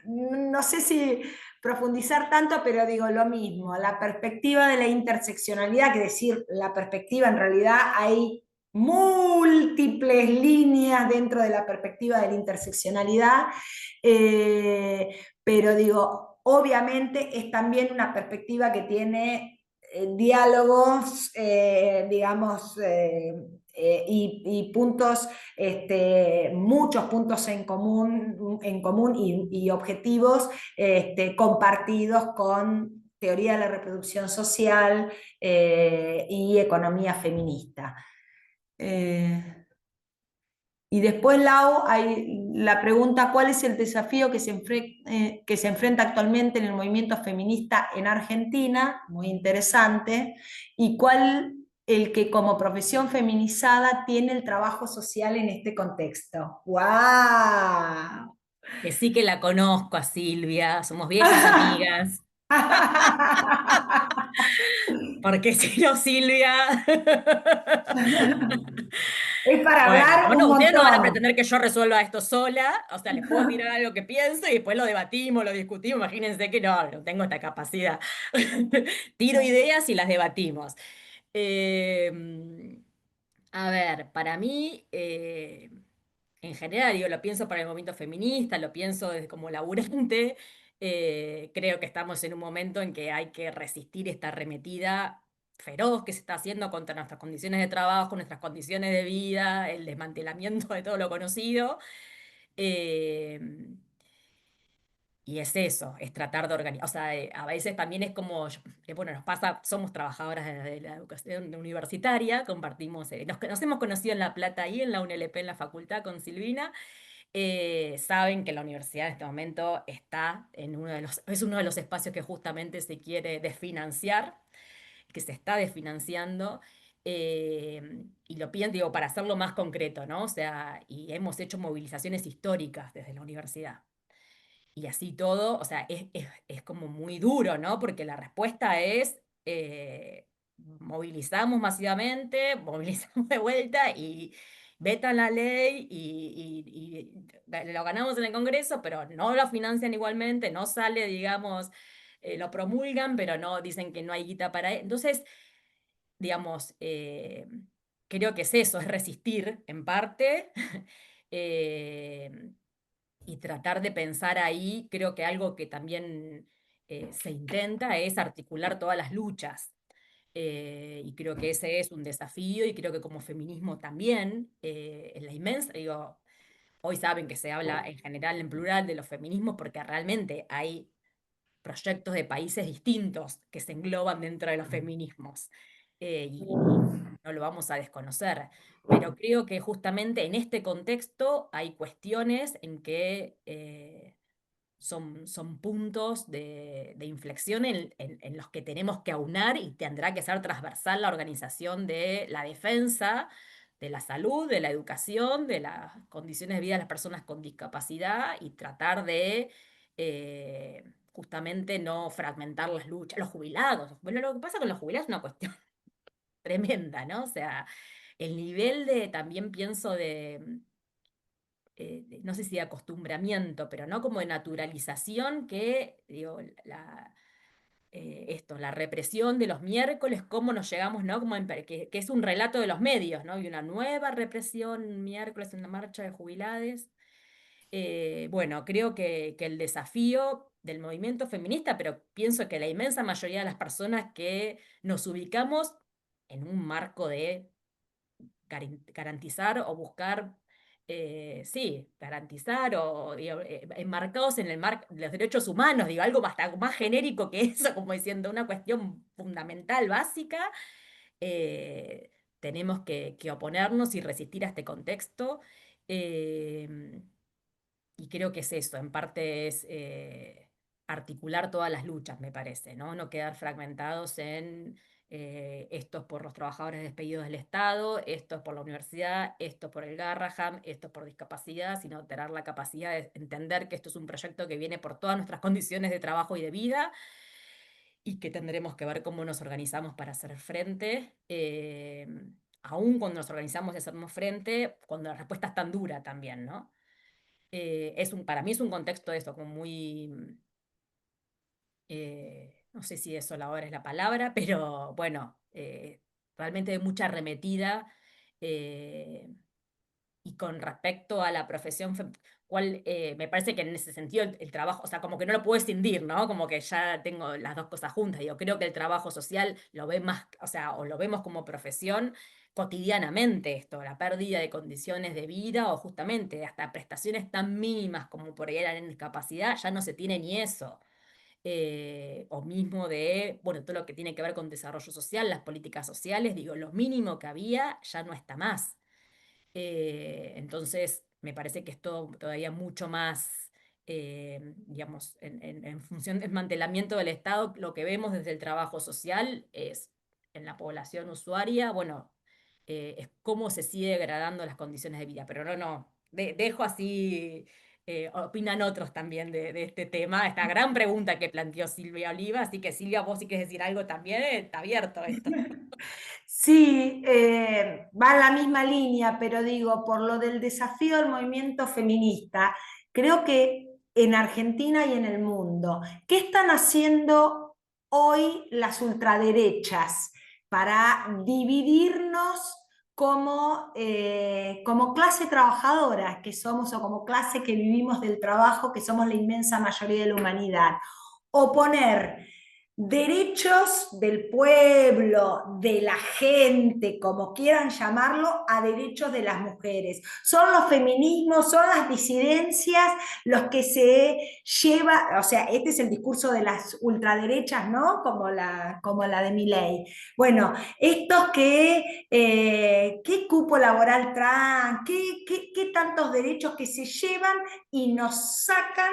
no sé si profundizar tanto, pero digo lo mismo, la perspectiva de la interseccionalidad, que decir la perspectiva, en realidad hay múltiples líneas dentro de la perspectiva de la interseccionalidad, pero digo, obviamente es también una perspectiva que tiene diálogos, digamos, y puntos, muchos puntos en común y objetivos compartidos con teoría de la reproducción social y economía feminista. Y después, Lau, hay la pregunta, ¿cuál es el desafío que se enfrenta actualmente en el movimiento feminista en Argentina? Muy interesante. ¿Y cuál el que como profesión feminizada tiene el trabajo social en este contexto? ¡Guau! Que sí que la conozco a Silvia, somos viejas amigas. Porque si no, Silvia. Es para Bueno, hablar un no, ustedes no van a montón. pretender que yo resuelva esto sola, o sea, les puedo tirar algo que pienso y después lo debatimos, lo discutimos, imagínense que no tengo esta capacidad. Tiro ideas y las debatimos. Eh, a ver, para mí, en general, digo, lo pienso para el movimiento feminista, lo pienso desde como laburante, creo que estamos en un momento en que hay que resistir esta arremetida feroz que se está haciendo contra nuestras condiciones de trabajo, nuestras condiciones de vida, el desmantelamiento de todo lo conocido. Eh, Y es eso, es tratar de organizar, o sea, a veces también es como, bueno, nos pasa, somos trabajadoras de la educación universitaria, compartimos, nos hemos conocido en La Plata y en la UNLP, en la facultad con Silvina. Saben que la universidad en este momento está en es uno de los espacios que justamente se quiere desfinanciar, que se está desfinanciando. Y lo piden, digo, para hacerlo más concreto, ¿no? O sea, y hemos hecho movilizaciones históricas desde la universidad. Y así todo, o sea, es como muy duro, ¿no? Porque la respuesta es, movilizamos masivamente, movilizamos de vuelta y vetan la ley y lo ganamos en el Congreso, pero no lo financian igualmente, no sale, digamos, lo promulgan, pero no dicen que no hay guita para... Entonces, digamos, creo que es eso, es resistir en parte. eh, y tratar de pensar ahí, creo que algo que también se intenta es articular todas las luchas. Y creo que ese es un desafío y creo que como feminismo también, en la inmensa, digo, hoy saben que se habla en general, en plural, de los feminismos porque realmente hay proyectos de países distintos que se engloban dentro de los feminismos. Y no lo vamos a desconocer. Pero creo que justamente en este contexto hay cuestiones en que son puntos de inflexión en los que tenemos que aunar y tendrá que ser transversal la organización de la defensa de la salud, de la educación, de las condiciones de vida de las personas con discapacidad y tratar de justamente no fragmentar las luchas. Los jubilados, bueno, lo que pasa con los jubilados es una cuestión tremenda, ¿no? O sea, el nivel de, también pienso no sé si de acostumbramiento, pero no como de naturalización que, digo, la represión de los miércoles, cómo nos llegamos, ¿no? Como que es un relato de los medios, ¿no? Y una nueva represión miércoles en la marcha de jubilades. Bueno, creo que el desafío del movimiento feminista, pero pienso que la inmensa mayoría de las personas que nos ubicamos en un marco de garantizar o buscar, sí, garantizar o digo, enmarcados en los derechos humanos, digo, algo más genérico que eso, como diciendo una cuestión fundamental, básica, eh, tenemos que oponernos y resistir a este contexto. eh, y creo que es eso, en parte es articular todas las luchas, me parece, ¿no? No quedar fragmentados en esto es por los trabajadores despedidos del Estado, esto es por la universidad, esto es por el Garraham, esto es por discapacidad, sino tener la capacidad de entender que esto es un proyecto que viene por todas nuestras condiciones de trabajo y de vida y que tendremos que ver cómo nos organizamos para hacer frente. Aún cuando nos organizamos y hacemos frente, cuando la respuesta es tan dura también, ¿no? Para mí es un contexto de esto, como muy, no sé si desolador es la palabra, pero bueno, realmente de mucha arremetida. eh, y con respecto a la profesión, me parece que en ese sentido el trabajo, o sea, como que no lo puedo escindir, ¿no? Como que ya tengo las dos cosas juntas. Yo creo que el trabajo social lo ve más, o sea, o lo vemos como profesión cotidianamente esto, la pérdida de condiciones de vida o justamente hasta prestaciones tan mínimas como por ahí en discapacidad, ya no se tiene ni eso. O mismo de, bueno, todo lo que tiene que ver con desarrollo social, las políticas sociales, digo, lo mínimo que había ya no está más. Entonces, me parece que es todo todavía mucho más, digamos, en función del desmantelamiento del Estado, lo que vemos desde el trabajo social es en la población usuaria, bueno, es cómo se sigue degradando las condiciones de vida. Pero dejo así, opinan otros también de este tema, esta gran pregunta que planteó Silvia Oliva, así que Silvia, vos si quieres decir algo también, está abierto esto. Sí, va en la misma línea, pero digo, por lo del desafío del movimiento feminista, creo que en Argentina y en el mundo, ¿qué están haciendo hoy las ultraderechas para dividirnos como clase trabajadora que somos o como clase que vivimos del trabajo, que somos la inmensa mayoría de la humanidad? O poner derechos del pueblo, de la gente, como quieran llamarlo, a derechos de las mujeres. Son los feminismos, son las disidencias los que se lleva, o sea, este es el discurso de las ultraderechas, ¿no? Como la de Milei. Bueno, estos qué cupo laboral traen, qué tantos derechos que se llevan y nos sacan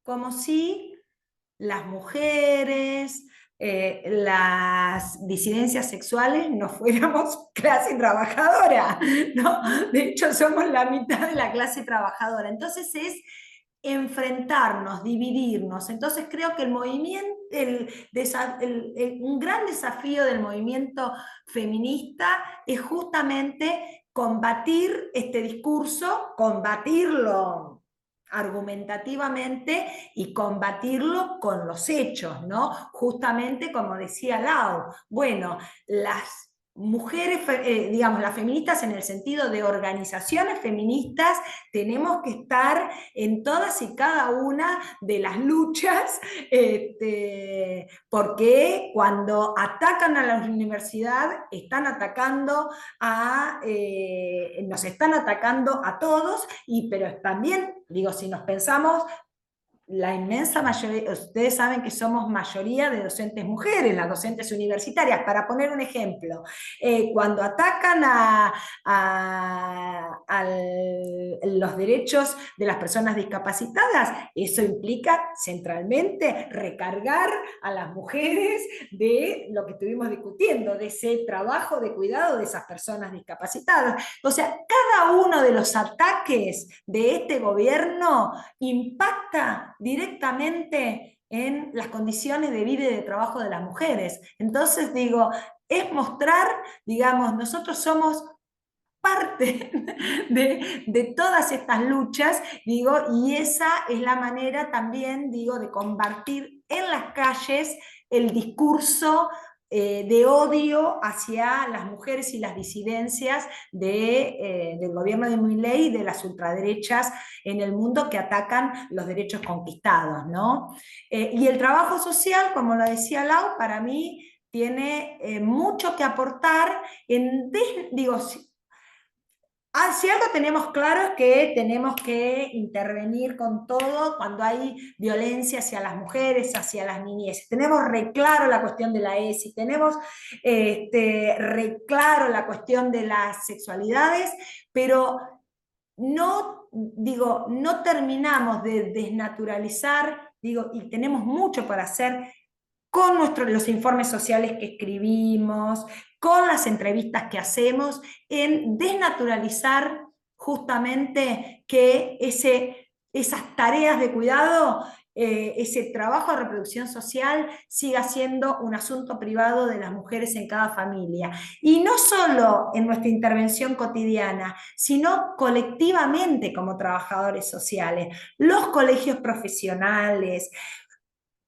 como si las mujeres, las disidencias sexuales no fuéramos clase trabajadora, ¿no? De hecho, somos la mitad de la clase trabajadora. Entonces es enfrentarnos, dividirnos. Entonces creo que el movimiento, un gran desafío del movimiento feminista es justamente combatir este discurso, combatirlo argumentativamente y combatirlo con los hechos, ¿no? Justamente como decía Lau, bueno, las mujeres, digamos, las feministas en el sentido de organizaciones feministas, tenemos que estar en todas y cada una de las luchas, porque cuando atacan a la universidad, están atacando nos están atacando a todos, pero también, digo, si nos pensamos, la inmensa mayoría, ustedes saben que somos mayoría de docentes mujeres, las docentes universitarias. Para poner un ejemplo, cuando atacan los derechos de las personas discapacitadas, eso implica centralmente recargar a las mujeres de lo que estuvimos discutiendo, de ese trabajo de cuidado de esas personas discapacitadas. O sea, cada uno de los ataques de este gobierno impacta directamente en las condiciones de vida y de trabajo de las mujeres. Entonces, digo, es mostrar, digamos, nosotros somos parte de todas estas luchas, digo, y esa es la manera también, digo, de combatir en las calles el discurso de odio hacia las mujeres y las disidencias del gobierno de Milei y de las ultraderechas en el mundo que atacan los derechos conquistados, ¿no? Y el trabajo social, como lo decía Lau, para mí tiene mucho que aportar digo, si algo tenemos claro es que tenemos que intervenir con todo cuando hay violencia hacia las mujeres, hacia las niñeces. Tenemos reclaro la cuestión de la ESI, tenemos reclaro la cuestión de las sexualidades, pero no, digo, no terminamos de desnaturalizar, digo, y tenemos mucho para hacer con los informes sociales que escribimos, con las entrevistas que hacemos, en desnaturalizar justamente que esas tareas de cuidado, ese trabajo de reproducción social siga siendo un asunto privado de las mujeres en cada familia. Y no solo en nuestra intervención cotidiana, sino colectivamente como trabajadores sociales, los colegios profesionales,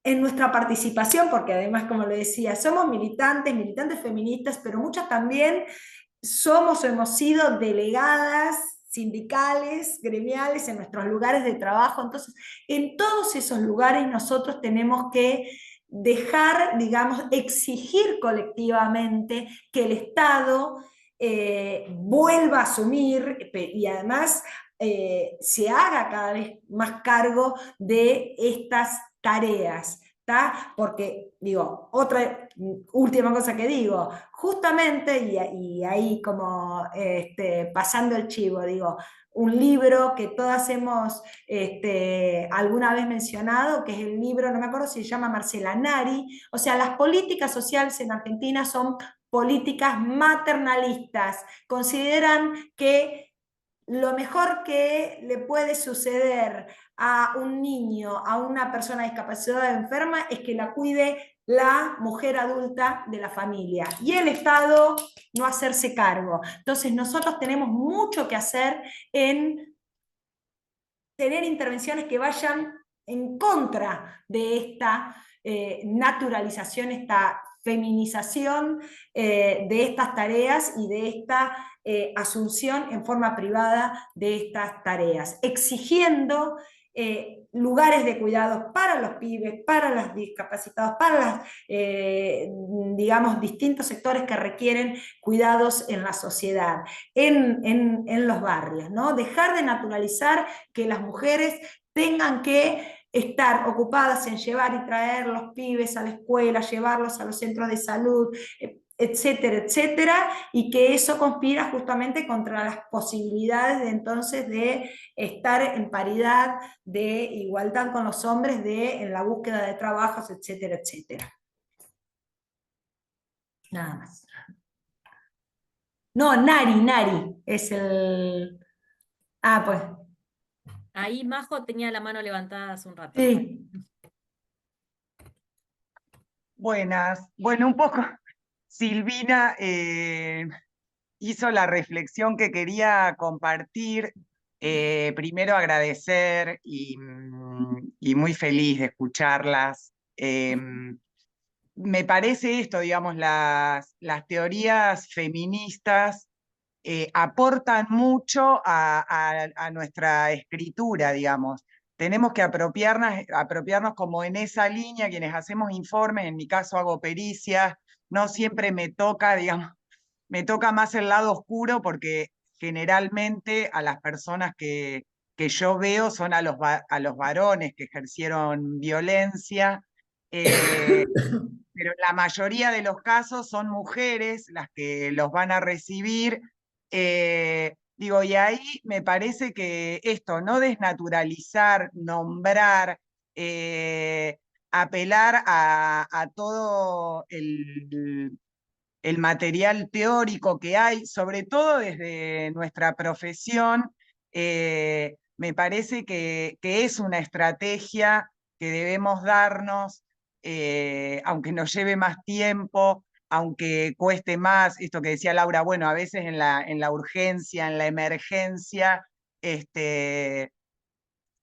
en nuestra participación, porque además, como le decía, somos militantes feministas, pero muchas también somos o hemos sido delegadas sindicales, gremiales en nuestros lugares de trabajo. Entonces, en todos esos lugares nosotros tenemos que dejar, digamos, exigir colectivamente que el Estado vuelva a asumir y además se haga cada vez más cargo de estas tareas, ¿tá? Porque, digo, otra última cosa que digo, justamente, y ahí como pasando el chivo, digo, un libro que todas hemos alguna vez mencionado, que es el libro, no me acuerdo si se llama Marcela Nari, o sea, las políticas sociales en Argentina son políticas maternalistas, consideran que lo mejor que le puede suceder a un niño, a una persona discapacitada enferma, es que la cuide la mujer adulta de la familia y el Estado no hacerse cargo. Entonces nosotros tenemos mucho que hacer en tener intervenciones que vayan en contra de esta naturalización, esta feminización de estas tareas y de esta asunción en forma privada de estas tareas, exigiendo lugares de cuidados para los pibes, para los discapacitados, para digamos, distintos sectores que requieren cuidados en la sociedad, en los barrios, ¿no? Dejar de naturalizar que las mujeres tengan que estar ocupadas en llevar y traer los pibes a la escuela, llevarlos a los centros de salud, etcétera, etcétera, y que eso conspira justamente contra las posibilidades de entonces de estar en paridad, de igualdad con los hombres, en la búsqueda de trabajos, etcétera, etcétera. Nada más. No, Nari es el... Ah, pues, Ahí Majo tenía la mano levantada hace un rato. sí. Buenas. Bueno, un poco Silvina hizo la reflexión que quería compartir. Primero agradecer y muy feliz de escucharlas. Me parece esto, digamos, las teorías feministas aportan mucho a nuestra escritura, digamos. Tenemos que apropiarnos como en esa línea, quienes hacemos informes, en mi caso hago pericias, no siempre me toca, digamos, me toca más el lado oscuro porque generalmente a las personas que yo veo son a a los varones que ejercieron violencia, pero la mayoría de los casos son mujeres las que los van a recibir. Digo, y ahí me parece que esto, no desnaturalizar, nombrar, apelar a todo el material teórico que hay, sobre todo desde nuestra profesión, me parece que es una estrategia que debemos darnos, aunque nos lleve más tiempo, aunque cueste más, esto que decía Laura, bueno, a veces en la urgencia, en la emergencia,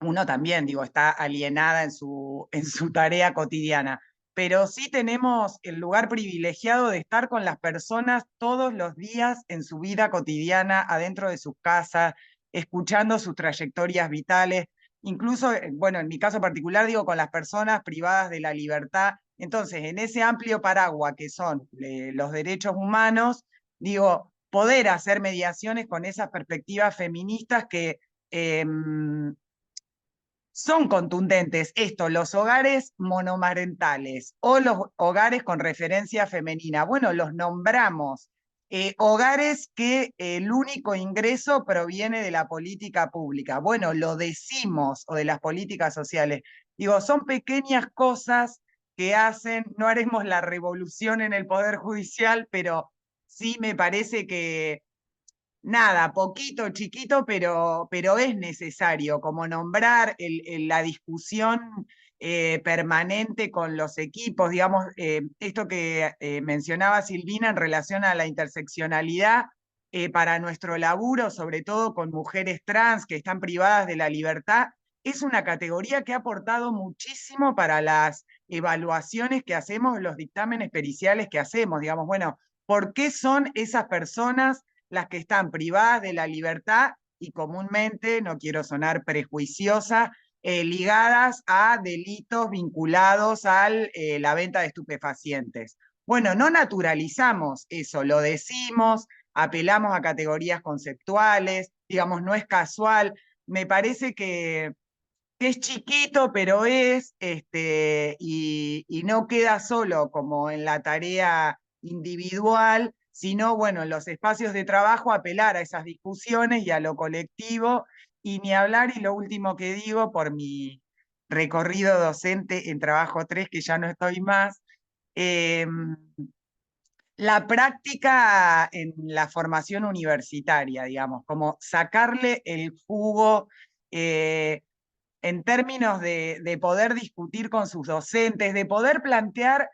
uno también, digo, está alienada en su tarea cotidiana, pero sí tenemos el lugar privilegiado de estar con las personas todos los días en su vida cotidiana, adentro de sus casas, escuchando sus trayectorias vitales, incluso, bueno, en mi caso particular, digo, con las personas privadas de la libertad. Entonces, en ese amplio paraguas que son los derechos humanos, digo, poder hacer mediaciones con esas perspectivas feministas que son contundentes. Esto, los hogares monomarentales o los hogares con referencia femenina. Bueno, los nombramos. Hogares que el único ingreso proviene de la política pública. Bueno, lo decimos, o de las políticas sociales. Digo, son pequeñas cosas que hacen, no haremos la revolución en el Poder Judicial, pero sí me parece que nada, poquito, chiquito, pero es necesario, como nombrar la discusión permanente con los equipos, digamos, esto que mencionaba Silvina en relación a la interseccionalidad para nuestro laburo, sobre todo con mujeres trans que están privadas de la libertad, es una categoría que ha aportado muchísimo para las evaluaciones que hacemos, los dictámenes periciales que hacemos, digamos, bueno, ¿por qué son esas personas las que están privadas de la libertad y comúnmente, no quiero sonar prejuiciosa, ligadas a delitos vinculados a la venta de estupefacientes? Bueno, no naturalizamos eso, lo decimos, apelamos a categorías conceptuales, digamos, no es casual. Me parece que es chiquito, pero y no queda solo como en la tarea individual, sino, bueno, en los espacios de trabajo apelar a esas discusiones y a lo colectivo, y ni hablar, y lo último que digo, por mi recorrido docente en Trabajo 3, que ya no estoy más, la práctica en la formación universitaria, digamos, como sacarle el jugo en términos de poder discutir con sus docentes, de poder plantear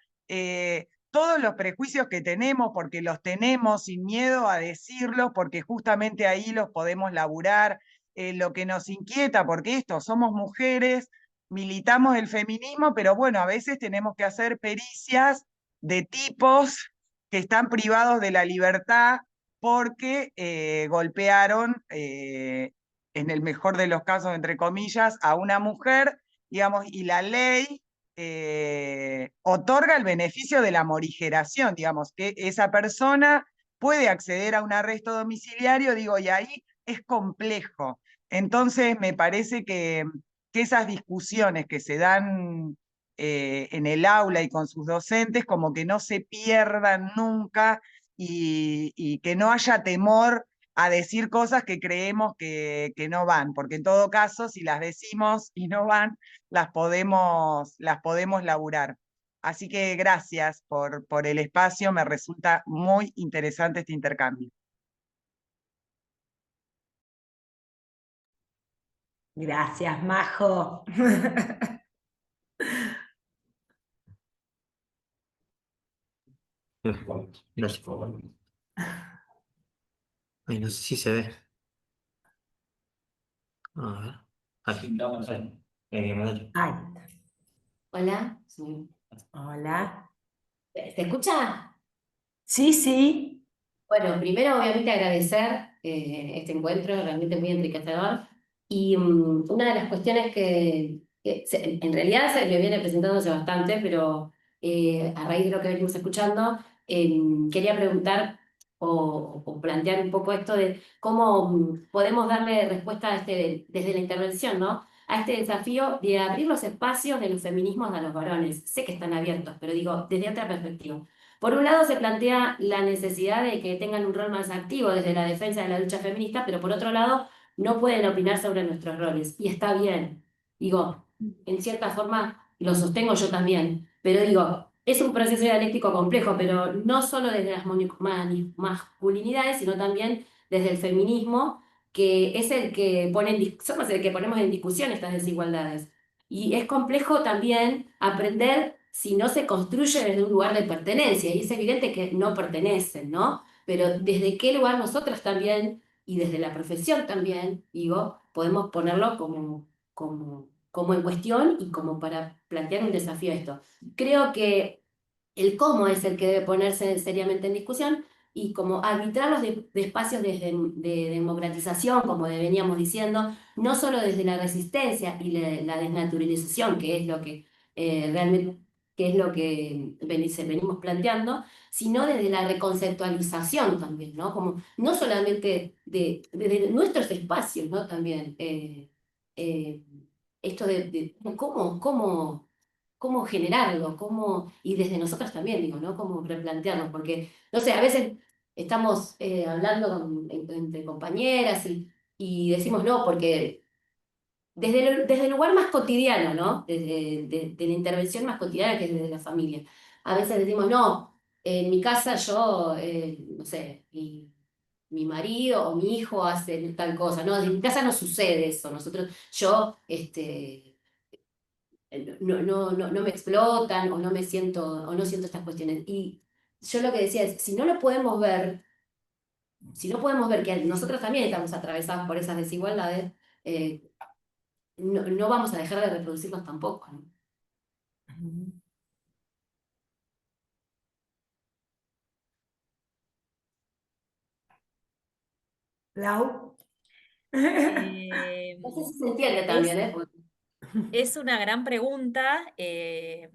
todos los prejuicios que tenemos, porque los tenemos sin miedo a decirlos, porque justamente ahí los podemos laburar, lo que nos inquieta, porque somos mujeres, militamos el feminismo, pero bueno, a veces tenemos que hacer pericias de tipos que están privados de la libertad porque golpearon en el mejor de los casos, entre comillas, a una mujer, digamos, y la ley otorga el beneficio de la morigeración, digamos, que esa persona puede acceder a un arresto domiciliario, digo, y ahí es complejo. Entonces, me parece que esas discusiones que se dan en el aula y con sus docentes, como que no se pierdan nunca y que no haya temor a decir cosas que creemos que no van, porque en todo caso, si las decimos y no van, las podemos laburar. Así que gracias por el espacio, me resulta muy interesante este intercambio. Gracias, Majo. Gracias. Ay, no sé si se ve. A ver. Aquí. Ay, Hola, hola. ¿se escucha? Sí, sí. Bueno, primero obviamente agradecer este encuentro, realmente muy enriquecedor. Y una de las cuestiones en realidad se me viene presentándose bastante, pero a raíz de lo que venimos escuchando, quería preguntar o plantear un poco esto de cómo podemos darle respuesta a desde la intervención, ¿no? A este desafío de abrir los espacios de los feminismos a los varones. Sé que están abiertos, pero digo, desde otra perspectiva. Por un lado se plantea la necesidad de que tengan un rol más activo desde la defensa de la lucha feminista, pero por otro lado no pueden opinar sobre nuestros roles. Y está bien. Digo, en cierta forma lo sostengo yo también, pero digo, es un proceso dialéctico complejo, pero no solo desde las masculinidades, sino también desde el feminismo, que es el que somos el que ponemos en discusión estas desigualdades. Y es complejo también aprender si no se construye desde un lugar de pertenencia, y es evidente que no pertenecen, ¿no? Pero desde qué lugar nosotras también, y desde la profesión también, digo, podemos ponerlo como en cuestión y como para plantear un desafío a esto. Creo que el cómo es el que debe ponerse seriamente en discusión y como arbitrar de espacios de democratización, como veníamos diciendo, no solo desde la resistencia y la desnaturalización, que es lo que realmente que es lo que venimos planteando, sino desde la reconceptualización también, ¿no? Como, no solamente desde nuestros espacios, ¿no? También eh, esto de cómo generarlo, y desde nosotros también, digo, ¿no? Cómo replantearnos, porque, no sé, a veces estamos hablando entre compañeras y decimos no, porque desde el lugar más cotidiano, ¿no? De la intervención más cotidiana que es desde la familia. A veces decimos, no, en mi casa yo, no sé, mi marido o mi hijo hace tal cosa, no, en mi casa no sucede eso, yo, no me explotan o no siento estas cuestiones. Y yo lo que decía es, si no lo podemos ver, si no podemos ver que nosotros también estamos atravesados por esas desigualdades, no vamos a dejar de reproducirnos tampoco, ¿no? Lau. No sé si se entiende también, ¿eh? Es una gran pregunta que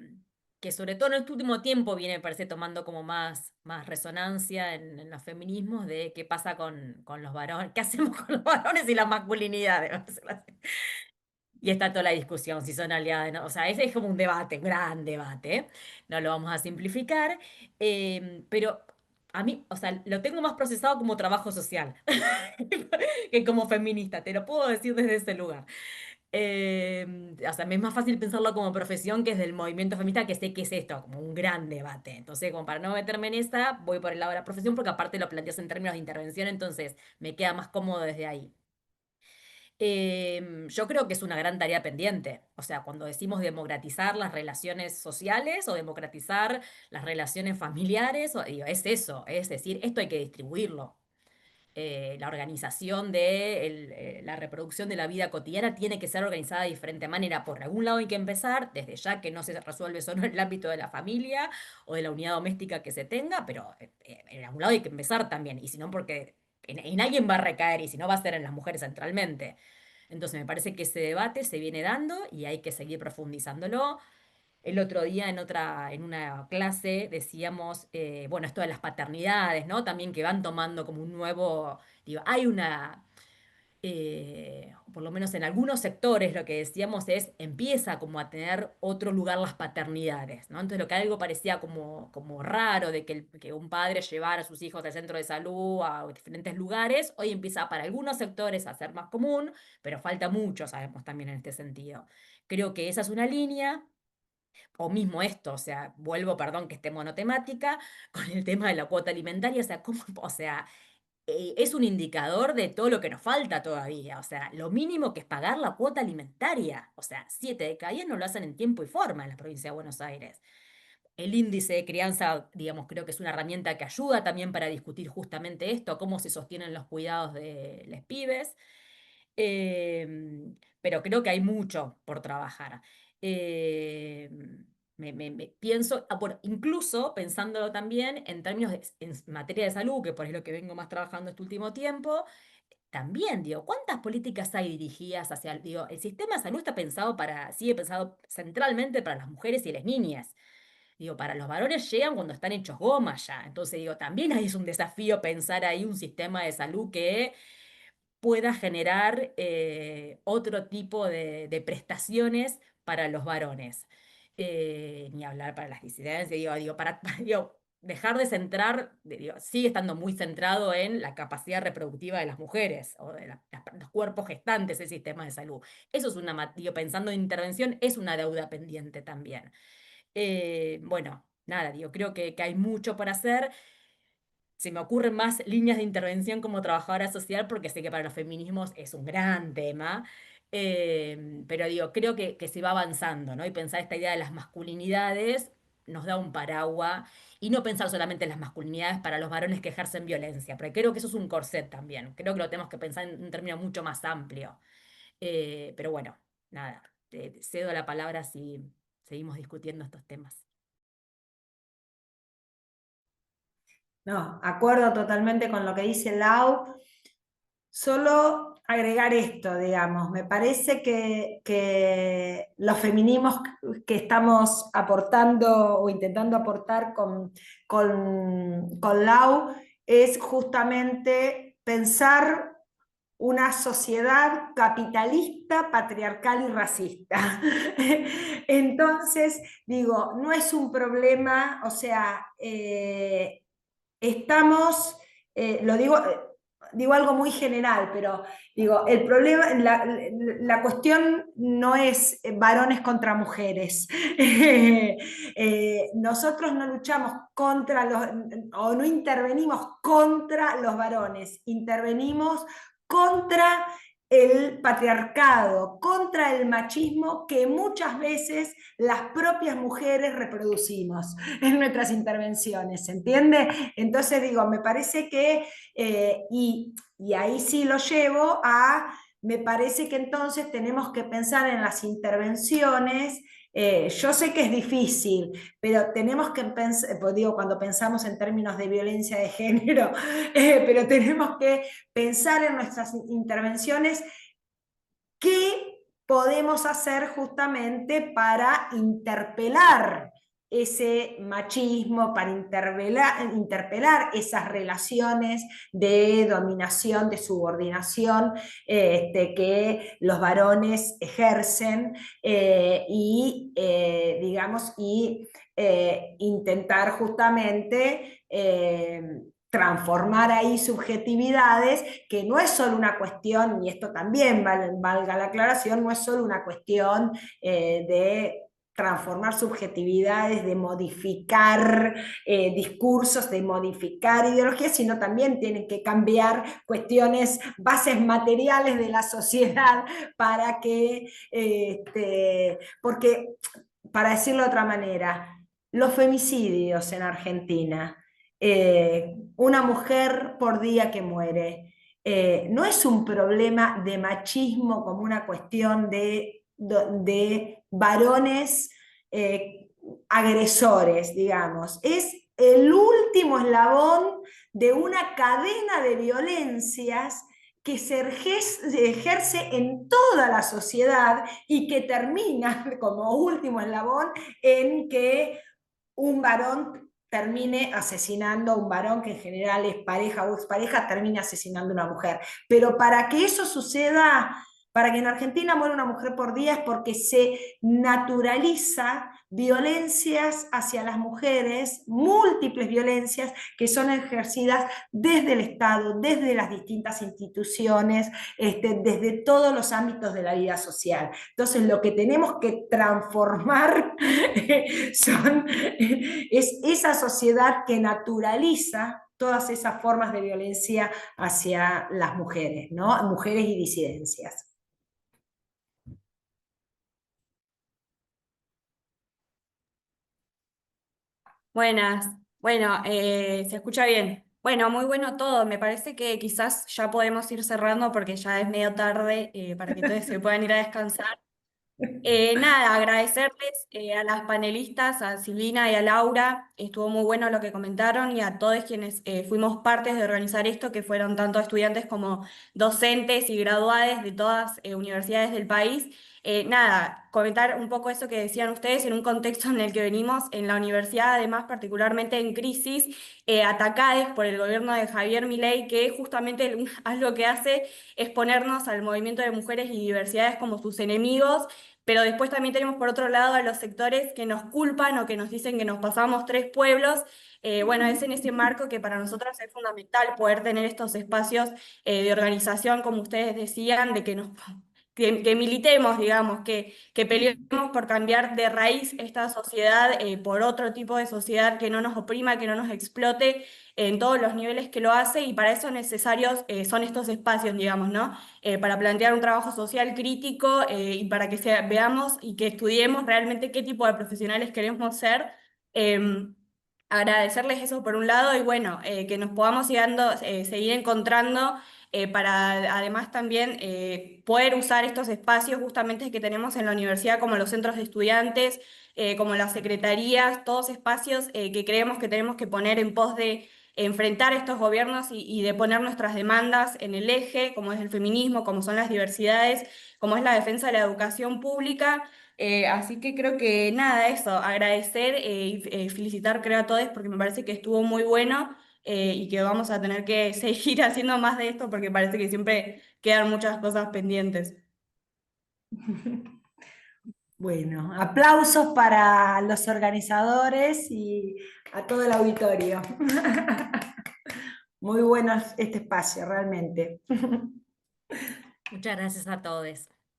sobre todo en este último tiempo viene, parece, tomando como más resonancia en los feminismos de qué pasa con los varones, qué hacemos con los varones y la masculinidad. Vamos a decirlo así. Y está toda la discusión, si son aliadas, ¿no? O sea, ese es como un debate, un gran debate. No lo vamos a simplificar. Pero a mí, o sea, lo tengo más procesado como trabajo social que como feminista, te lo puedo decir desde ese lugar. O sea, me es más fácil pensarlo como profesión que es del movimiento feminista, que sé que es esto, como un gran debate. Entonces, como para no meterme en esa, voy por el lado de la profesión, porque aparte lo planteas en términos de intervención, entonces me queda más cómodo desde ahí. Yo creo que es una gran tarea pendiente. O sea, cuando decimos democratizar las relaciones sociales o democratizar las relaciones familiares, digo, es eso, es decir, esto hay que distribuirlo. La organización de la reproducción de la vida cotidiana tiene que ser organizada de diferente manera. Por algún lado hay que empezar, desde ya que no se resuelve solo en el ámbito de la familia o de la unidad doméstica que se tenga, pero en algún lado hay que empezar también. Y si no, porque en alguien va a recaer y si no va a ser en las mujeres centralmente. Entonces me parece que ese debate se viene dando y hay que seguir profundizándolo. El otro día en una clase decíamos, bueno, esto de las paternidades, ¿no? También que van tomando como un nuevo, digo, hay por lo menos en algunos sectores lo que decíamos es, empieza como a tener otro lugar las paternidades, ¿no? Entonces lo que algo parecía como raro de que un padre llevara a sus hijos al centro de salud a diferentes lugares, hoy empieza para algunos sectores a ser más común, pero falta mucho, sabemos también en este sentido. Creo que esa es una línea. O mismo esto, o sea, vuelvo, perdón que esté monotemática, con el tema de la cuota alimentaria, o sea, o sea, es un indicador de todo lo que nos falta todavía, o sea, lo mínimo que es pagar la cuota alimentaria, o sea, 7 de cada 10 no lo hacen en tiempo y forma en la provincia de Buenos Aires. El índice de crianza, digamos, creo que es una herramienta que ayuda también para discutir justamente esto, cómo se sostienen los cuidados de los pibes. Pero creo que hay mucho por trabajar. Eh, pienso, bueno, incluso pensándolo también en términos en materia de salud, que por ahí es lo que vengo más trabajando este último tiempo, también, digo, ¿cuántas políticas hay dirigidas hacia, digo, el sistema de salud está pensado sigue pensado centralmente para las mujeres y las niñas. Digo, para los varones llegan cuando están hechos goma ya. Entonces, digo, también ahí es un desafío pensar ahí un sistema de salud que pueda generar otro tipo de prestaciones para los varones. Ni hablar para las disidencias, digo, dejar de centrar, digo, sigue estando muy centrado en la capacidad reproductiva de las mujeres o de los cuerpos gestantes del sistema de salud. Eso es digo, pensando en intervención, es una deuda pendiente también. Bueno, nada, digo, creo que hay mucho por hacer. Se me ocurren más líneas de intervención como trabajadora social porque sé que para los feminismos es un gran tema, pero digo, creo que se va avanzando, ¿no? Y pensar esta idea de las masculinidades nos da un paraguas y no pensar solamente en las masculinidades para los varones que ejercen violencia, porque creo que eso es un corset también, creo que lo tenemos que pensar en un término mucho más amplio. Pero bueno, nada, te cedo la palabra si seguimos discutiendo estos temas. No, acuerdo totalmente con lo que dice Lau. Solo agregar esto, digamos, me parece que los feminismos que estamos aportando o intentando aportar con Lau es justamente pensar una sociedad capitalista, patriarcal y racista. Entonces, digo, no es un problema, o sea, estamos, digo algo muy general, pero digo, el problema, la cuestión no es varones contra mujeres. Nosotros no luchamos contra o no intervenimos contra los varones, intervenimos contra el patriarcado, contra el machismo que muchas veces las propias mujeres reproducimos en nuestras intervenciones, ¿se entiende? Entonces digo, me parece que, y ahí sí lo llevo me parece que entonces tenemos que pensar en las intervenciones. Yo sé que es difícil, pero tenemos que pensar, pues digo, cuando pensamos en términos de violencia de género, pero tenemos que pensar en nuestras intervenciones qué podemos hacer justamente para interpelar ese machismo, para interpelar esas relaciones de dominación, de subordinación que los varones ejercen digamos, intentar justamente transformar ahí subjetividades, que no es solo una cuestión, y esto también valga la aclaración, no es solo una cuestión de transformar subjetividades, de modificar discursos, de modificar ideologías, sino también tienen que cambiar cuestiones, bases materiales de la sociedad para que, porque, para decirlo de otra manera, los femicidios en Argentina, una mujer por día que muere, no es un problema de machismo como una cuestión de varones agresores, digamos, es el último eslabón de una cadena de violencias que se ejerce en toda la sociedad y que termina como último eslabón en que un varón termine asesinando a un varón, que en general es pareja o expareja, termine asesinando a una mujer. Pero para que eso suceda, para que en Argentina muera una mujer por día, es porque se naturaliza violencias hacia las mujeres, múltiples violencias que son ejercidas desde el Estado, desde las distintas instituciones, desde todos los ámbitos de la vida social. Entonces, lo que tenemos que transformar es esa sociedad que naturaliza todas esas formas de violencia hacia las mujeres, ¿no? Mujeres y disidencias. Buenas. Bueno, se escucha bien. Bueno, muy bueno todo. Me parece que quizás ya podemos ir cerrando porque ya es medio tarde para que todos se puedan ir a descansar. Nada, agradecerles a las panelistas, a Silvina y a Laura, estuvo muy bueno lo que comentaron y a todos quienes fuimos partes de organizar esto, que fueron tanto estudiantes como docentes y graduados de todas universidades del país. Nada, comentar un poco eso que decían ustedes en un contexto en el que venimos en la universidad, además particularmente en crisis, atacadas por el gobierno de Javier Milei, que justamente algo que hace es ponernos al movimiento de mujeres y diversidades como sus enemigos. Pero después también tenemos por otro lado a los sectores que nos culpan o que nos dicen que nos pasamos 3 pueblos. Bueno, es en ese marco que para nosotros es fundamental poder tener estos espacios de organización, como ustedes decían, de que militemos, digamos, que peleemos por cambiar de raíz esta sociedad por otro tipo de sociedad que no nos oprima, que no nos explote en todos los niveles que lo hace, y para eso necesarios son estos espacios, digamos, ¿no? Para plantear un trabajo social crítico y para que veamos y que estudiemos realmente qué tipo de profesionales queremos ser. Agradecerles eso por un lado y bueno, que nos podamos seguir encontrando para además también poder usar estos espacios justamente que tenemos en la universidad, como los centros de estudiantes, como las secretarías, todos espacios que creemos que tenemos que poner en pos de enfrentar estos gobiernos y de poner nuestras demandas en el eje, como es el feminismo, como son las diversidades, como es la defensa de la educación pública. Así que creo que nada, eso, agradecer y felicitar creo a todos porque me parece que estuvo muy bueno y que vamos a tener que seguir haciendo más de esto porque parece que siempre quedan muchas cosas pendientes. Bueno, aplausos para los organizadores y a todo el auditorio. Muy bueno este espacio, realmente. Muchas gracias a todos.